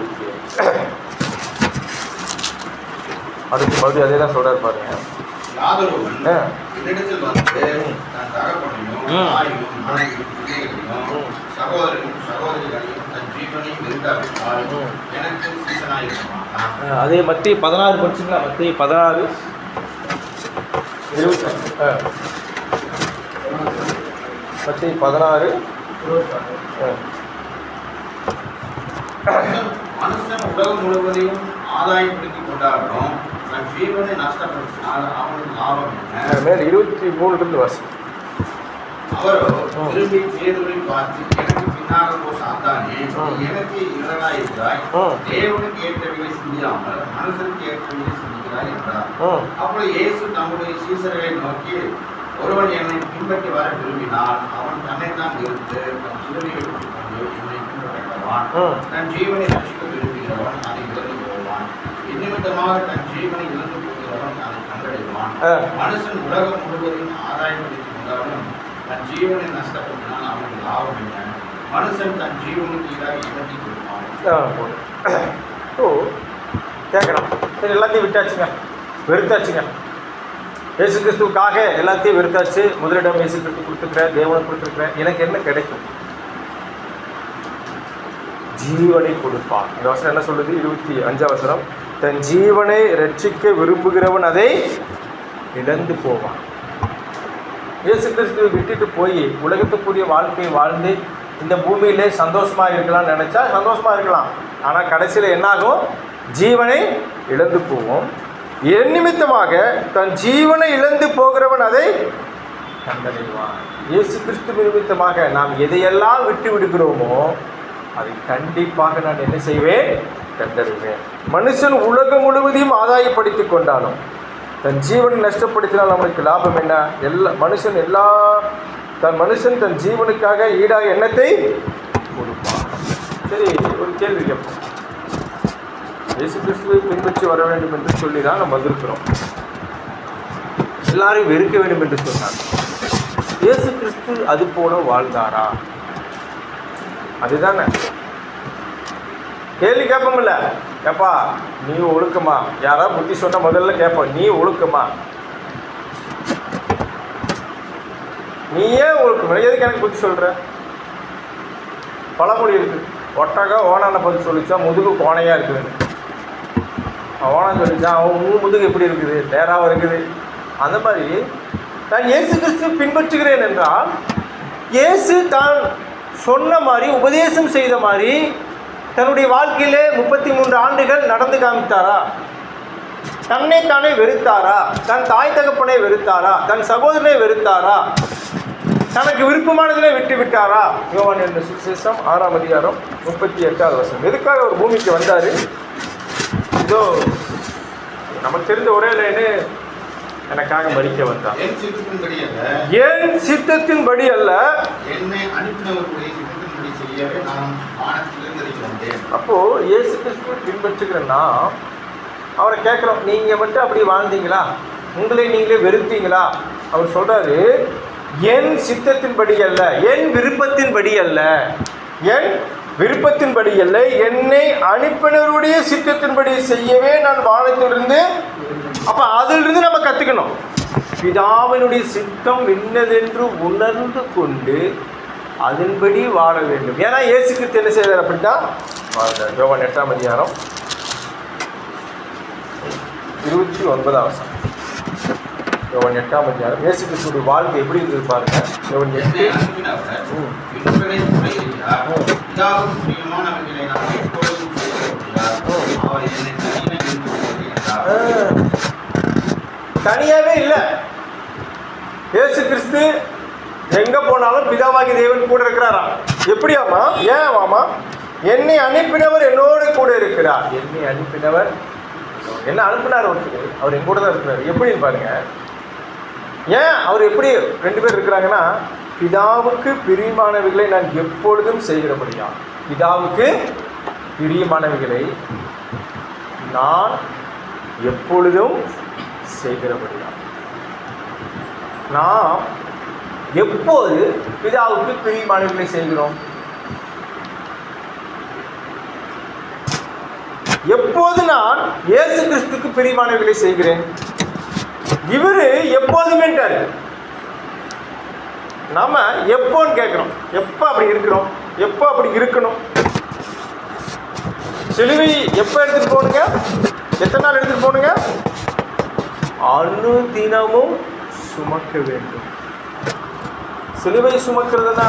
அடுத்து மறுபடியும் அதே தான் சொல்றாரு பாருங்க. அதே மத்திய 16 படிச்சுங்களா? மத்திய 16, 25. மத்தேயு 16. மனுஷன் உலகம் முழுவதையும் ஆதாயப்படுத்திக் கொண்டாலும் தன் ஜீவனை நஷ்டப்படுத்தினால் அவனுக்கு லாபம் என்ன? மேல் 23 வாசி. அவரோ திரும்பி பேதுருவை பார்த்து, எனக்கு பின்னாக போ சாத்தானே, நீ எனக்கு இடராயிருக்கிறாய். தேவனுக்கு ஏற்றவைகளை சிந்தியாமல் மனுஷனுக்கு ஏற்றவைகளை சிந்திக்கிறாய் என்றார். அப்பொழுது இயேசு தம்முடைய சீசர்களை நோக்கி, ஒருவன் என்னை பின்பற்றி வர விரும்பினால் அவன் தன்னைத்தான் நிறுத்து தன் சிலுவையை எடுத்துக் கொண்டு என்னை பின்பற்றுவான். தன் ஜீவனை ரட்சிக்க விரும்புகிறவன் அதை இழந்து போவான். நிமித்தமாக தன் ஜீவனை இழந்து போகிறவன் அதை கண்டடைவான். மனுஷன் உலகம் முழுவதையும் ஆதாயப்படுத்திக் கொண்டாலும் தன் ஜீவனை நஷ்டப்படுத்தினால் அவனுக்கு லாபம் என்ன? மனுஷன் தன் ஜீவனுக்கு ஈடாக இடத்தை கொடுப்பான். கேட்கணும். சரி, எல்லாத்தையும் விட்டாச்சுங்க, வெறுத்தாச்சுங்க. இயேசு கிறிஸ்துவுக்காக எல்லாத்தையும் வெறுத்தாச்சு. முதலிடம் இயேசு கிறிஸ்து கொடுத்துருக்கிறேன், தேவனை கொடுத்துருக்கிறேன், எனக்கு என்ன கிடைக்கும்? ஜீவனை கொடுப்பான். இந்த வசனம் என்ன சொல்லுது? 25 வசனம், தன் ஜீவனை ரட்சிக்க விரும்புகிறவன் அதை இழந்து போவான். இயேசு கிறிஸ்துவை விட்டுட்டு போய் உலகத்துக்குரிய வாழ்க்கையை வாழ்ந்து இந்த பூமியிலே சந்தோஷமாக இருக்கலாம்னு நினச்சா சந்தோஷமாக இருக்கலாம். ஆனால் கடைசியில் என்னாகும்? ஜீவனை இழந்து போவோம். என் நிமித்தமாக தன் ஜீவனை இழந்து போகிறவன் அதை கண்டடைவான். இயேசு கிறிஸ்து நிமித்தமாக நாம் எதையெல்லாம் விட்டு விடுகிறோமோ அதை கண்டிப்பாக நான் என்ன செய்வேன்? கண்டறிவேன். மனுஷன் உலகம் முழுவதையும் ஆதாயப்படுத்திக் கொண்டாலும் தன் ஜீவனை நஷ்டப்படுத்தினால் நம்மளுக்கு லாபம் என்ன? மனுஷன் தன் ஜீவனுக்காக ஈடாக எண்ணத்தை கொடுப்பான். சரி, ஒரு கேள்வி கேட்போம். இயேசு கிறிஸ்துவை பின்பற்றி வர வேண்டும் என்று சொல்லி தான் நம்ம வந்திருக்கிறோம். எல்லாரையும் வெறுக்க வேண்டும் என்று சொன்னார். இயேசு கிறிஸ்து அது போல வாழ்ந்தாரா? அதுதானே கேள்வி. கேட்போம்ல, கேப்பா நீ ஒழுக்கமா? யாராவது புத்தி சொன்னால் முதல்ல கேட்போம், நீ ஒழுக்கமா? நீ ஏன் ஒழுக்கமா? எதுக்கு எனக்கு புத்தி சொல்கிற? பழமொழி இருக்குது, ஒட்டகம் ஓனான பற்றி சொல்லிச்சா முதுகு கோணையாக இருக்குது. ஓனான்னு சொல்லிச்சா அவன் முதுகு எப்படி இருக்குது? நேராக இருக்குது. அந்த மாதிரி நான் இயேசு கிறிஸ்து பின்பற்றுகிறேன் என்றால் இயேசு தான் சொன்ன மாதிரி, உபதேசம் செய்த மாதிரி தன்னுடைய வாழ்க்கையிலே 33 ஆண்டுகள் நடந்து காமித்தாரா? தன்னைத்தானே வெறுத்தாரா? தன் தாய் தகப்பனை வெறுத்தாரா? தன் சகோதரனை வெறுத்தாரா? தனக்கு விருப்பமானதிலே விட்டு விட்டாரா? யோவான் என்ற சுவிசேஷம் 6ஆம் அதிகாரம் 38வது வசனம். எதுக்காக ஒரு பூமிக்கு வந்தார்? இதோ நமக்கு தெரிந்த ஒரே லைனு, எனக்காக மரிக்க வந்தார். என் சித்தத்தின்படி அல்ல, என்னை அனுப்பினவருடைய சித்தத்தின்படி செய்யவே நான் வானத்திலிருந்து வந்தேன். அப்போ இயேசு கிறிஸ்துவை பின்பற்றுகிறேன்னா அவரை கேட்குறோம், நீங்கள் மட்டும் அப்படி வாழ்ந்தீங்களா? உங்களை நீங்களே வெறுத்தீங்களா? அவர் சொல்கிறாரு, என் சித்தத்தின்படி அல்ல, என் விருப்பத்தின்படி அல்ல, என் விருப்பத்தின்படி அல்ல, என்னை அனுப்பினருடைய சித்தத்தின்படி செய்யவே நான் வானத்திலிருந்து. அப்போ அதிலிருந்து நம்ம கற்றுக்கணும். பிதாவினுடைய சித்தம் என்னதென்று உணர்ந்து கொண்டு அதன்படி வாழ வேண்டும். ஏன்னா இயேசு கிறிஸ்து என்ன செய்தார்? அப்படித்தான் வாழ்ந்தார். யோவான் 8ஆம் அதிகாரம் 29வது வசனம். யோவான் 8ஆம் அதிகாரம் இயேசு கிறிஸ்துடைய வாழ்க்கை எப்படி இருக்குது பாருங்க. யோவான் 8. தனியாகவே இல்லை. இயேசு கிறிஸ்து எங்கே போனாலும் பிதாவாகி தேவன் கூட இருக்கிறாராம். எப்படியாமா? ஏன் ஆமா? என்னை அனுப்பினவர் என்னோடு கூட இருக்கிறார். என்னை அனுப்பினவர் என்ன அனுப்பினார்? ஒருத்தர் அவர் என் கூட தான் இருக்கிறார். எப்படின்னு பாருங்க. ஏன் அவர் எப்படி 2 பேர் இருக்கிறாங்கன்னா, பிதாவுக்கு பிரியமானவைகளை நான் எப்பொழுதும் செய்கிறபடியா. பிதாவுக்கு பிரியமானவைகளை நான் எப்பொழுதும் செய்கிறபடியா. நாம் எப்போது பிதாவுக்கு பிரியமானவைகளை செய்கிறோம்? எப்போது நான் இயேசு கிறிஸ்துக்கு பிரியமானவைகளை செய்கிறேன்? இவரு எப்போதுமேட்டாரு. நாம எப்போன்னு கேட்குறோம். எப்போ அப்படி இருக்கிறோம்? எப்போ அப்படி இருக்கணும்? சிலுவை எப்போ எடுத்துகிட்டு போகணுங்க? எத்தனை நாள் எடுத்துகிட்டு போகணுங்க? அனுதினமும் சுமக்க வேண்டும். சிலுவை சுமக்கிறதுனா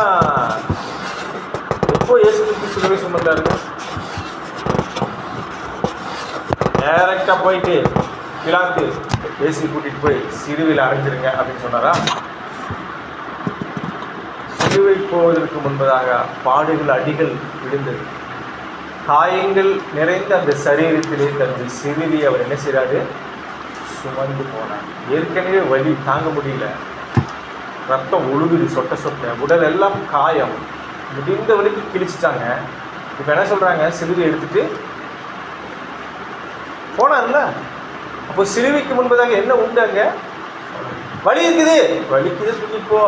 எப்போ இயேசு கிறிஸ்து சிலுவை சுமந்தாருங்க? டைரக்டாக போயிட்டு பிலாத்து இயேசு கூட்டிகிட்டு போய் சிலுவையில் அடைஞ்சிருங்க அப்படின்னு சொன்னாரா? சிலுவை போவதற்கு முன்பதாக பாடுகள் அடிகள் விழுந்தது, காயங்கள் நிறைந்த அந்த சரீரத்திலே தனது சிறுவி அவர் என்ன செய்கிறாரு? சுமந்து போனார். ஏற்கனவே வலி தாங்க முடியல, ரத்தம் ஒழுகுது சொட்ட சொட்ட, உடல் எல்லாம் காயம், முடிந்த வலிக்கு கிழிச்சிட்டாங்க. இப்போ என்ன சொல்கிறாங்க? சிலுவை எடுத்துட்டு போனார்ல. அப்போ சிலுவைக்கு முன்பதாக என்ன உண்டாங்க? வலி இருக்குது, வலிக்குது, தூக்கிப்போ.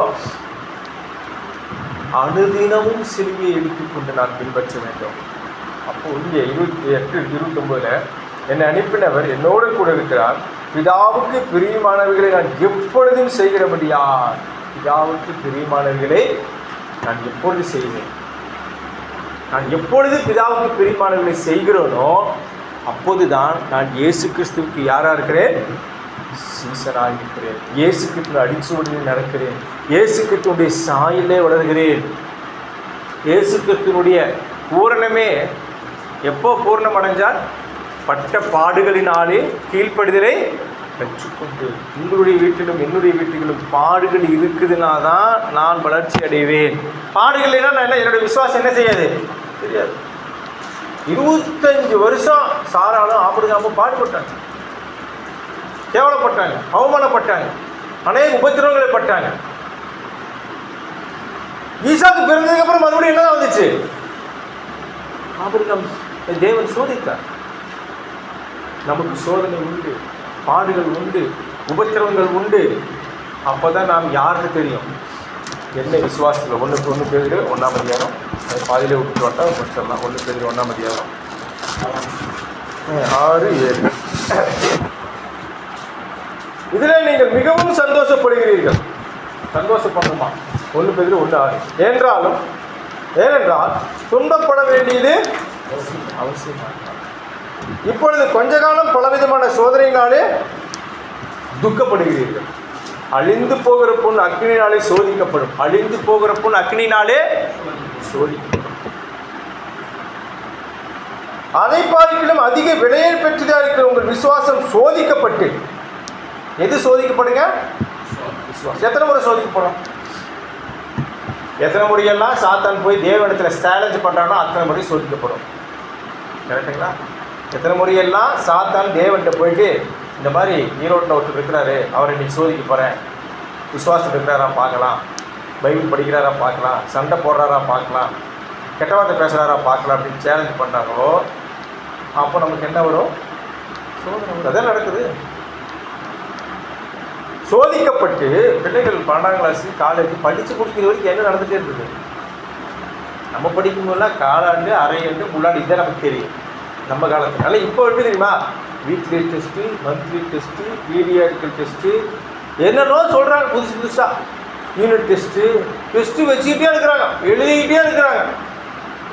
அனுதினமும் சிலுவையை எடுத்துக்கொண்டு நான் பின்பற்ற வேண்டும். அப்போ இங்கே 28-29 என்னை அனுப்பினவர் என்னோடு கூட இருக்கிறார். பிதாவுக்கு பிரியமானவர்களை நான் எப்பொழுதும் செய்கிறபடியார். பிதாவுக்கு பிரியமானவர்களை நான் எப்பொழுது செய்வேன்? நான் எப்பொழுது பிதாவுக்கு பிரியமானவர்களை செய்கிறேனோ அப்போதுதான் நான் இயேசு கிறிஸ்துவுக்கு யாராக இருக்கிறேன்? சீசனாக இருக்கிறேன். இயேசு கிறிஸ்துவ அடிச்சுவடியில் நடக்கிறேன். இயேசு கிறிஸ்துவனுடைய சாயிலே வளர்கிறேன். இயேசு கிறிஸ்துவனுடைய பூரணமே எப்போ பூர்ணம் அடைஞ்சால்? பட்ட பாடுகளினாலே கீழ்ப்படுதலை பெற்றுக்கொண்டு. உங்களுடைய வீட்டிலும் என்னுடைய வீட்டிலும் பாடுகள் இருக்குதுன்னா தான் நான் வளர்ச்சி அடைவேன். பாடுகள் இல்லைன்னா நான் என்னுடைய விசுவாசம் என்ன செய்யாது? தெரியாது. 25 வருஷம் சாராலும் ஆபிரகாமும் பாடுபட்டாங்க, கேவலப்பட்டாங்க, அவமானப்பட்டாங்க, அநேக உபத்திரவங்களை பட்டாங்க. ஈசாக்கு பிறந்ததுக்கு அப்புறம் மறுபடியும் என்னதான் வந்துச்சு? ஆபிரகாம் தேவன் சோதித்தார். நமக்கு சோதனை உண்டு, பாடுகள் உண்டு, உபத்திரவங்கள் உண்டு. அப்போதான் நாம் யாருக்கு தெரியும் என்ன விசுவாசத்தில். 1 பேர் 1ஆம் அதிகாரம், அது பாதியிலே விட்டுட்டு வட்டா முடிச்சிடலாம். 1 பேர் 1ஆம் அதிகாரம் 6-7. இதில் நீங்கள் மிகவும் சந்தோஷப்படுகிறீர்கள். சந்தோஷப்படணுமா? 1 பேர் 1:6. ஏனென்றால் துன்பப்பட வேண்டியது அவசியமாக. இப்பொழுது கொஞ்ச காலம் பலவிதமான சோதனையினாலே துக்கப்படுகிறீர்கள். அழிந்து போகிற பொண்ணு அக்னினாலே சோதிக்கப்படும். அழிந்து போகிற பொண்ணு அக்னினாலே சோதிக்கப்படும். அதை பார்க்கிலும் அதிக விலையை பெற்றதாக இருக்கிற உங்கள் விசுவாசம் சோதிக்கப்பட்டு. எது சோதிக்கப்படுங்க? விசுவாசம். எத்தனை முறை சோதிக்கப்படும்? எத்தனை முறையெல்லாம் சாத்தான் போய் தேவனிடத்தில் சேலஞ்ச் பண்ணுறானோ அத்தனை முறை சோதிக்கப்படும். கரெக்டுங்களா? எத்தனை முறையெல்லாம் சாத்தான் தேவன்கிட்ட போயிட்டு இந்த மாதிரி ஈரோட்டில் ஒருத்தர் இருக்கிறாரு, அவரை இன்னைக்கு சோதிக்க போகிறேன், விசுவாசம் இருக்கிறாரா பார்க்கலாம், பைபிள் படிக்கிறாரா பார்க்கலாம், சண்டை போடுறாரா பார்க்கலாம், கெட்ட வார்த்தை பேசுகிறாரா பார்க்கலாம் அப்படின்னு சேலஞ்ச் பண்ணுறாங்களோ அப்போ நமக்கு என்ன வரும்? சோதனை. அதான் நடக்குது. சோதிக்கப்பட்டு பிள்ளைகள் 12ஆம் கிளாஸ் காலேஜ் படித்து முடிக்கிற வரைக்கும் என்ன நடந்துகிட்டே இருக்குது? நம்ம படிக்கும்போதெல்லாம் காலாண்டு, அரையாண்டு, முன்னாடி இதான் நமக்கு தெரியும் நம்ம காலத்துனால. இப்போ எப்படி தெரியுமா? Weekly test, monthly test, periodical test, என்னென்னோ சொல்கிறாங்க புதுசாக. யூனிட் டெஸ்ட்டு வச்சுக்கிட்டே இருக்கிறாங்க, எழுதிக்கிட்டே இருக்கிறாங்க.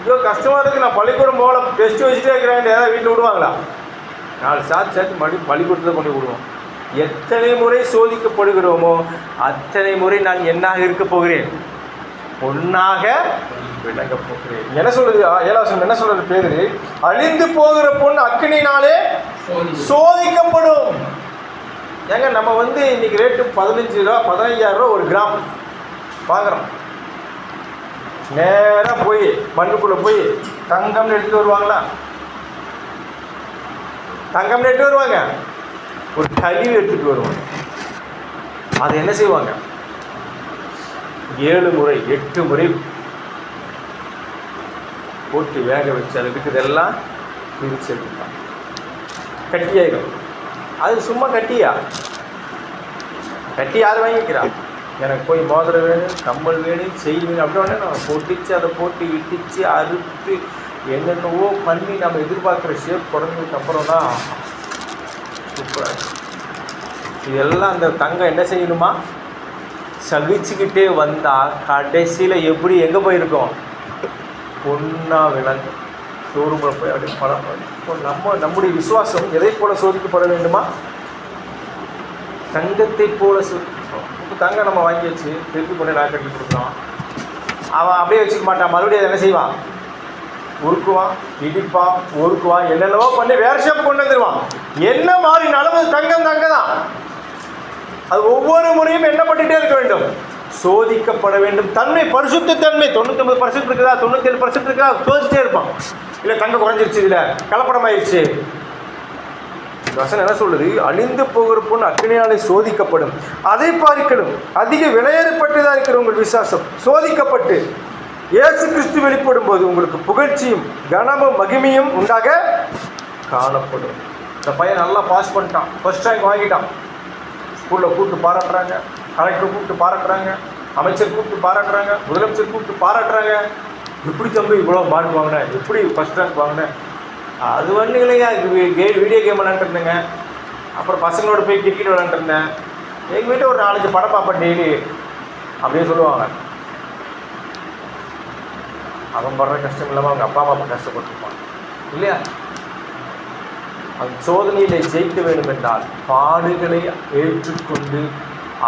ஐயோ கஷ்டமாக இருக்குது, நான் பள்ளிக்கூடம் போகல, டெஸ்ட்டு வச்சுட்டே இருக்கிறாங்க. ஏதாவது வீட்டில் விடுவாங்களா? 4 சாத்து மறுபடியும் பள்ளிக்கூடத்தில் கொண்டு விடுவோம். எத்தனை முறை சோதிக்கப்படுகிறோமோ அத்தனை முறை நான் என்னாக இருக்க போகிறேன்? பொன்னாக விளங்க போகிறேன். என்ன சொல்றது? 7 என்ன சொல்றது? பேரு அழிந்து போகிற பொண்ணு அக்கினினாலே சோதிக்கப்படும். ஏங்க நம்ம இன்னைக்கு ரேட்டு 15 ரூபா 15,000 ரூபா ஒரு கிராம் வாங்குறோம். நேராக போய் மண்ணுக்குள்ளே போய் தங்கம்னு எடுத்துகிட்டு வருவாங்களா? தங்கம்னு எடுத்து வருவாங்க, ஒரு கழிவு எடுத்துகிட்டு வருவாங்க. அதை என்ன செய்வாங்க? 7 முறை 8 முறை போட்டு வேக வச்சு அது இருக்குதெல்லாம் பிரித்து எடுத்துக்கலாம். கட்டியாயிடும். அது சும்மா கட்டி யார் வாங்கிக்கிறா? எனக்கு போய் மோதிரம் வேணும், கம்மல் வேணும், செயின் வேணும் அப்படின்னே நம்ம பொட்டிச்சு அதை போட்டு இட்டிச்சு அறுத்து என்னென்னவோ பண்ணி நம்ம எதிர்பார்க்குற ஷேப் குறைஞ்சதுக்கப்புறம் தான் சூப்பராக. இதெல்லாம் அந்த தங்கம் என்ன செய்யணுமா? சகிச்சுக்கிட்டே வந்தால் கடைசியில் எப்படி எங்கே போயிருக்கோம்? பொண்ணா விளங்கும். ஷோரூமில் போய் அப்படியே படம். இப்போ நம்முடைய விசுவாசம் எதை போல சோதிக்கப்பட வேண்டுமா? தங்கத்தை போல சோதிக்கப்படும். இப்போ தங்கம் நம்ம வாங்கி வச்சு திருப்பி கொண்டு நான் கட்டி கொடுக்குறோம். அவன் அப்படியே வச்சுக்க மாட்டான், மறுபடியும் என்ன செய்வான், உருக்குவான், இடிப்பான், ஒருக்குவான், என்னென்னவோ பண்ணி வேறு ஷேப் கொண்டு வந்துடுவான். என்ன மாறினாலும் அது தங்கம் தான். அது ஒவ்வொரு முறையும் என்ன பண்ணிகிட்டே இருக்க வேண்டும், சோதிக்கப்பட வேண்டும். தன்மை, பரிசுத்த தன்மை 99% இருக்குதா, 97% இருக்குதா, சோதிச்சிட்டே இருப்பான். இல்லை தங்கம் குறைஞ்சிருச்சு, இதில் கலப்படமாயிடுச்சு. வசனம் என்ன சொல்லுது, அழிந்து போகிற பொண்ணு அக்னியாலே சோதிக்கப்படும், அதை பார்க்கணும் அதிக விலையேறப்பட்டதாக இருக்கிற உங்கள் விசுவாசம் சோதிக்கப்பட்டு இயேசு கிறிஸ்து வெளிப்படும் போது உங்களுக்கு புகழ்ச்சியும் கனமும் மகிமையும் உண்டாக காணப்படும். இந்த பையன் நல்லா பாஸ் பண்ணிட்டான், ஃபர்ஸ்ட் ரேங்க் வாங்கிட்டான். ஸ்கூலில் கூப்பிட்டு பாராட்டுறாங்க, கலெக்டர் கூப்பிட்டு பாராட்டுறாங்க, அமைச்சர் கூப்பிட்டு பாராட்டுறாங்க, முதலமைச்சர் கூப்பிட்டு பாராட்டுறாங்க. எப்படி தம்பி இவ்வளோ மார்க் வாங்கினேன், எப்படி ஃபர்ஸ்ட் ரேங்க் வாங்கினேன். அது வந்து இல்லையா, வீடியோ கேம் விளாண்டுருந்தேங்க. அப்புறம் பசங்களோட போய் கிரிக்கெட் விளாண்டுருந்தேன். எங்கள் வீட்டில் ஒரு 4-5 படம் பார்ப்பேன் டெய்லி அப்படின்னு சொல்லுவாங்க. அவன் படுற கஷ்டம் இல்லாமல் அவங்க அப்பா அம்மா கஷ்டப்பட்டுருப்பாங்க இல்லையா. அந்த சோதனையிலே ஜெயிக்க வேண்டும் என்றால் பாடுகளை ஏற்றுக்கொண்டு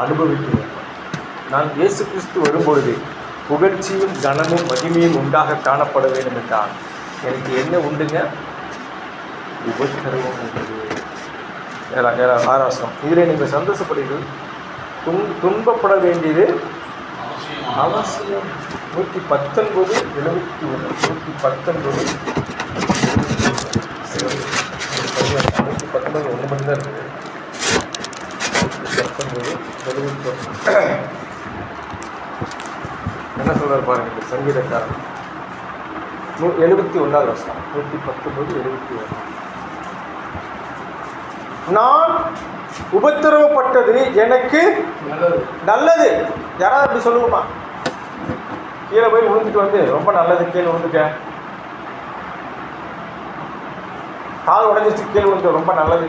அனுபவிக்க வேண்டும். நான் இயேசு கிறிஸ்து வரும்பொழுது புகழ்ச்சியும் கனமும் மகிமையும் உண்டாக காணப்பட வேண்டும் என்றால் எனக்கு என்ன உண்டுங்க, உபத்திரவம் உண்டு. 6 இதில் நீங்கள் சந்தோஷப்படுகிறது துன்பப்பட வேண்டியது அவசியம். 119 71 119 119 ஒன்று மட்டும்தான் இருக்குது. 119 71 என்ன சொல்கிறார் பாருங்க சங்கீதக்காரன். 71வது வருஷம் 119 71. நான் உபத்திரவப்பட்டது எனக்கு நல்லது. யாராவது அப்படி சொல்லுவோமா? கீழே போய் விழுந்துட்டு வந்து ரொம்ப நல்லது, கீழே விழுந்துட்டேன், கால் உடஞ்சிச்சு கீழே விழுந்து ரொம்ப நல்லது,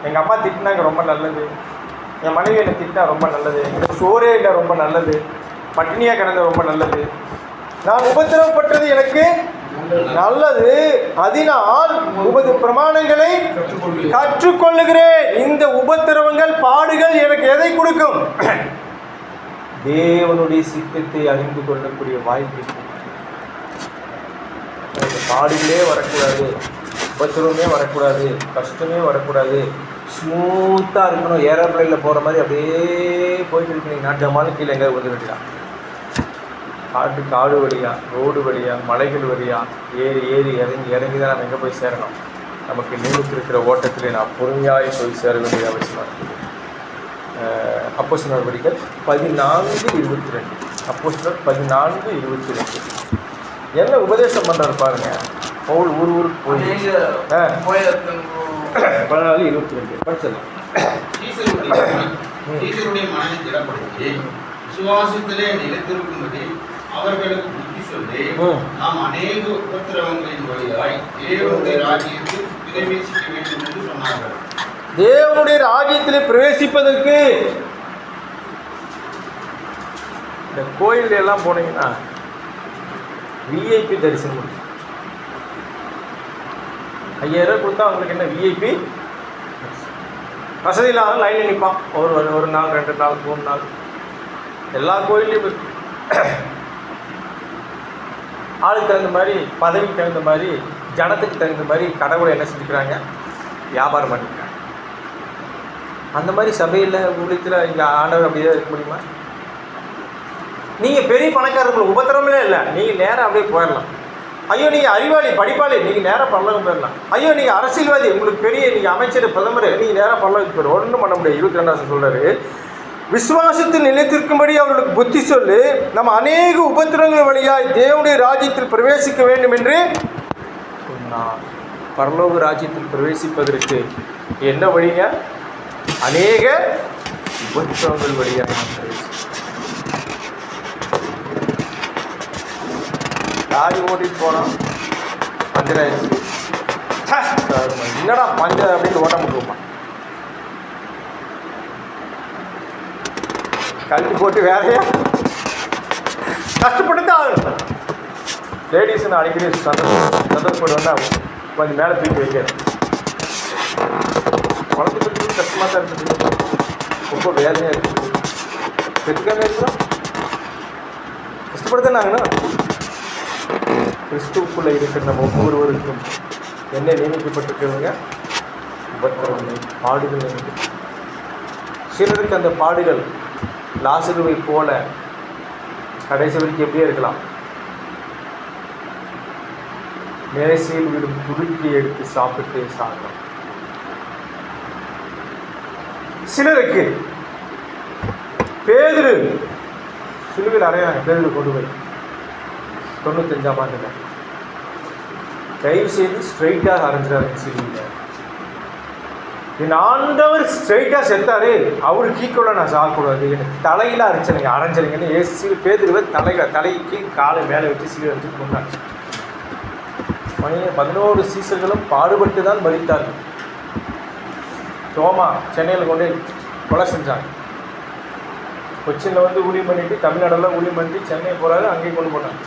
எங்கள் அம்மா திட்டினாங்க ரொம்ப நல்லது, என் மனைவி என்னை திட்டினா ரொம்ப நல்லது, எனக்கு சோறே இல்லை ரொம்ப நல்லது, பட்டினியாக கிடந்த ரொம்ப நல்லது, நான் உபத்திரவப்பட்டது எனக்கு நல்லது, அதனால் உமது பிரமாணங்களை கற்றுக்கொள்ளுகிறேன். இந்த உபத்திரவங்கள் பாடுகள் எனக்கு எதை கொடுக்கும்? தேவனுடைய சித்தத்தை அறிந்து கொள்ளக்கூடிய வாய்ப்பு. பாடுகளே வரக்கூடாது, உபத்திரவமே வரக்கூடாது, கஷ்டமே வரக்கூடாது, ஸ்மூத்தாக இருக்கணும். ஏரோப்ளைனில் போகிற மாதிரி அப்படியே போயிட்டு இருக்கணும். நாட்டமான கீழே எங்கே வந்து வேண்டியதான் காடு வழியாக, ரோடு வழியாக, மலைகள் வழியாக ஏறி இறங்கி தான் நம்ம எங்கே போய் சேரணும். நமக்கு நீளுக்கு இருக்கிற ஓட்டத்திலே நான் பொறுமையாக போய் சேர வேண்டிய அவசியமாக இருக்குது. அப்போஸ்தலர் நடவடிக்கைகள் 14:22. அப்போஸ்தலர் 14:22. என்ன உபதேசம் பண்ணுறாரு பாருங்க. பவுல் ஊருக்கு போய் 14:22 படிச்சிடலாம். மனதை திடப்படுத்தி விசுவாசத்திலே நிலைத்திருக்கும்படி அவர்களுக்கு புத்தி சொல்லி நாம் அநேக உபத்திரவங்களின் வழியாய் தேவனுடைய ராஜ்யத்தில் பிரவேசிக்க வேண்டும் என்று சொன்னார்கள். தேவனுடைய ராஜ்யத்தில் பிரவேசிப்பதற்கு இந்த கோயில் எல்லாம் போனீங்கன்னா விஐபி தரிசனம் 5000 கொடுத்தா அவங்களுக்கு என்ன விஐபி வசதி இல்லாத லைனில் நிற்பான். ஒரு நாள் 2 நாள் 3 நாள் எல்லா கோயிலையும் ஆளுக்கு தகுந்த மாதிரி, பதவிக்கு தகுந்த மாதிரி, ஜனத்துக்கு தகுந்த மாதிரி கடவுளை என்ன செஞ்சுக்கிறாங்க, வியாபாரம் பண்ணிக்கிறாங்க. அந்த மாதிரி சபையில் ஊழியத்தில் இங்கே ஆண்டவர் அப்படியே இருக்க முடியுமா? நீங்கள் பெரிய பணக்காரங்களுக்கு உபத்திரமே இல்லை, நீங்கள் நேராக அப்படியே போயிடலாம். ஐயோ நீங்கள் அறிவாளி படிப்பாளி, நீங்கள் நேராக பரலோகம் போயிடலாம். ஐயோ நீங்கள் அரசியல்வாதி, உங்களுக்கு பெரிய நீங்கள் அமைச்சர் பிரதமர், நீங்கள் நேராக பரலோகம் போயிடும். ஒன்றும் பண்ண முடியாது. 22 சொல்கிறாரு, விசுவாசத்தில் நிலைத்திருக்கும்படி அவர்களுக்கு புத்தி சொல்லு நம்ம அநேக உபத்திரங்கள் வழியாய் தேவனுடைய ராஜ்யத்தில் பிரவேசிக்க வேண்டும் என்று சொன்னார். பரலோக ராஜ்யத்தில் பிரவேசிப்பதற்கு என்ன வழிங்க? அநேக உபத்திரங்கள் வழியாக லாரி ஓட்டிட்டு போனோம், பஞ்சர் ஆயிடுச்சு. என்னடா பஞ்சர் அப்படின்னு ஓட்ட முடியுமா? கழட்டி போட்டு வேறையா கஷ்டப்பட்டு தான் ஆகணும். லேடிஸ் அடிக்கடி சந்தோஷப்பட்டு வந்தால் கொஞ்சம் மேலே தூக்கி வைக்கிறது. குழந்தை கஷ்டமாக தான் இருக்குது, ரொம்ப வேலையாக இருக்குது. எதுக்காக இருக்கிறோம்? கஷ்டப்படுத்தினாங்கன்னா கிறிஸ்துவுக்குள்ளே இருக்கிற நம்ம ஒவ்வொருவருக்கும் என்ன நியமிக்கப்பட்டிருக்கிறவங்க? உபத்திரவங்கள், பாடுகள் நியமிக்க. சிலருக்கு அந்த பாடுகள் லாசருவை போல கடைசி வரைக்கும் எப்படியே இருக்கலாம். மேசையில் விடும் துருக்கியை எடுத்து சாப்பிட்டு சாகலாம். சிலருக்கு பேதுரு சிலுவையில் அறையாங்க. பேதுரு கொண்டு போய் 95ஆம் ஆண்டுல தயவு செய்து ஸ்ட்ரைட்டாக அரைஞ்சிடாரு சிலுவையில். என் ஆண்டவர் ஸ்ட்ரைட்டாக செத்தாரு, அவருக்கு ஈக்குவலாக நான் சாகக்கூடாது, எனக்கு தலையில் அரைஞ்சிருங்கன்னு ஏசி பேதுருவை தலைக்கு காலை மேலே வச்சு சிலுவை வச்சு கொண்டாங்க. 11 சீசர்களும் பாடுபட்டு தான் மரித்தார்கள். தோமா சென்னையில் கொண்டு கொலை செஞ்சாங்க. கொச்சினில் வந்து ஊழியம் பண்ணிட்டு தமிழ்நாடெல்லாம் ஊழியம் பண்ணிட்டு சென்னை போகிறாரு, அங்கேயும் கொண்டு போனாங்க.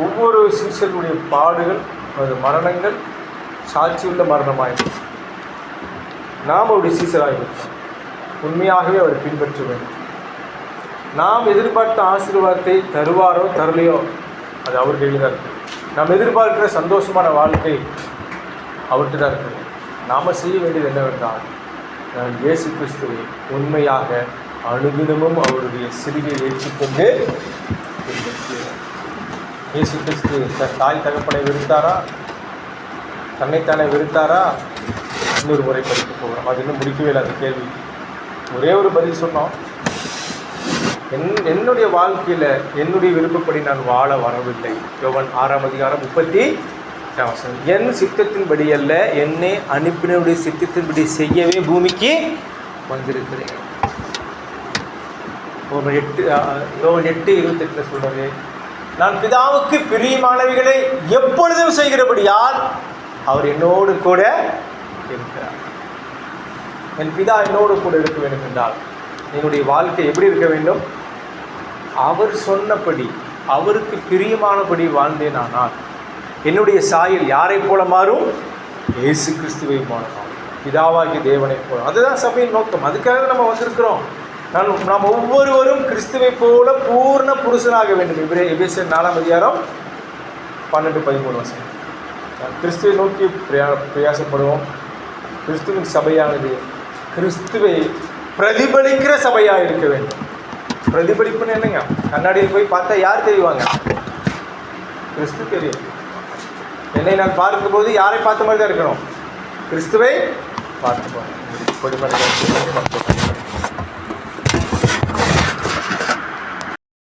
ஒவ்வொரு சீசர்களுடைய பாடுகள், அது மரணங்கள் சாட்சியுள்ள மரணமாயிருக்கும். நாம் அவருடைய சீசராகிருக்கோம். உண்மையாகவே அவர் பின்பற்ற வேண்டும். நாம் எதிர்பார்த்த ஆசீர்வாதத்தை தருவாரோ தரலையோ அது அவர் கையில் தான் இருக்குது. நாம் எதிர்பார்க்கிற சந்தோஷமான வாழ்க்கை அவர்கிட்ட தான் இருக்குது. நாம் செய்ய வேண்டியது என்னவென்றால், நான் இயேசு கிறிஸ்துவை உண்மையாக அனுதினமும் அவருடைய சிலுவையை ஏற்றுக்கொண்டு இயேசு கிறிஸ்து தன் தாய் தகப்பனை வெறுத்தாரா, தன்னைத்தானே வெறுத்தாரா? இன்னொரு முறை படிக்க போகிறோம். அது இன்னும் முடிக்கவே இல்லை. அந்த கேள்வி ஒரே ஒரு பதில் சொன்னோம். என்னுடைய வாழ்க்கையில் என்னுடைய விருப்பப்படி நான் வாழ வரவில்லை. யோவான் 6ஆம் அதிகாரம் 38ஆம் வசனம். என் சித்தத்தின்படி அல்ல, என்னை அனுப்பினுடைய சித்தத்தின்படி செய்யவே பூமிக்கு வந்திருக்கிறேன். யோவான் 8:28 சொல்றது, நான் பிதாவுக்கு பிரியமானவைகளை எப்பொழுதும் செய்கிறபடியால் அவர் என்னோடு கூட இருக்கிறார். என் பிதா என்னோடு கூட இருக்க வேண்டும் என்றால் என்னுடைய வாழ்க்கை எப்படி இருக்க வேண்டும்? அவர் சொன்னபடி, அவருக்கு பிரியமானபடி வாழ்ந்தேனானால் என்னுடைய சாயல் யாரை போல மாறும்? இயேசு கிறிஸ்துவை போல மாறும், பிதாவாகிய தேவனை போல. அதுதான் சபையின் நோக்கம். அதுக்காக நம்ம வந்திருக்கிறோம். நாம் ஒவ்வொருவரும் கிறிஸ்துவை போல பூர்ண புருஷனாக வேண்டும். எபேசியர் 4ஆம் அதிகாரம் 12-13 வசனம். கிறிஸ்துவை நோக்கி பிரயாசப்படுவோம். கிறிஸ்துவின் சபையானது கிறிஸ்துவை பிரதிபலிக்கிற சபையாக இருக்க வேண்டும். பிரதிபலிப்புன்னு என்னங்க? கண்ணாடியில் போய் பார்த்தா யார் தெரிவாங்க? கிறிஸ்து தெரியும். என்னை நான் பார்க்கும்போது யாரை பார்த்த மாதிரி தான் இருக்கணும்? கிறிஸ்துவை பார்த்து போகிறேன்.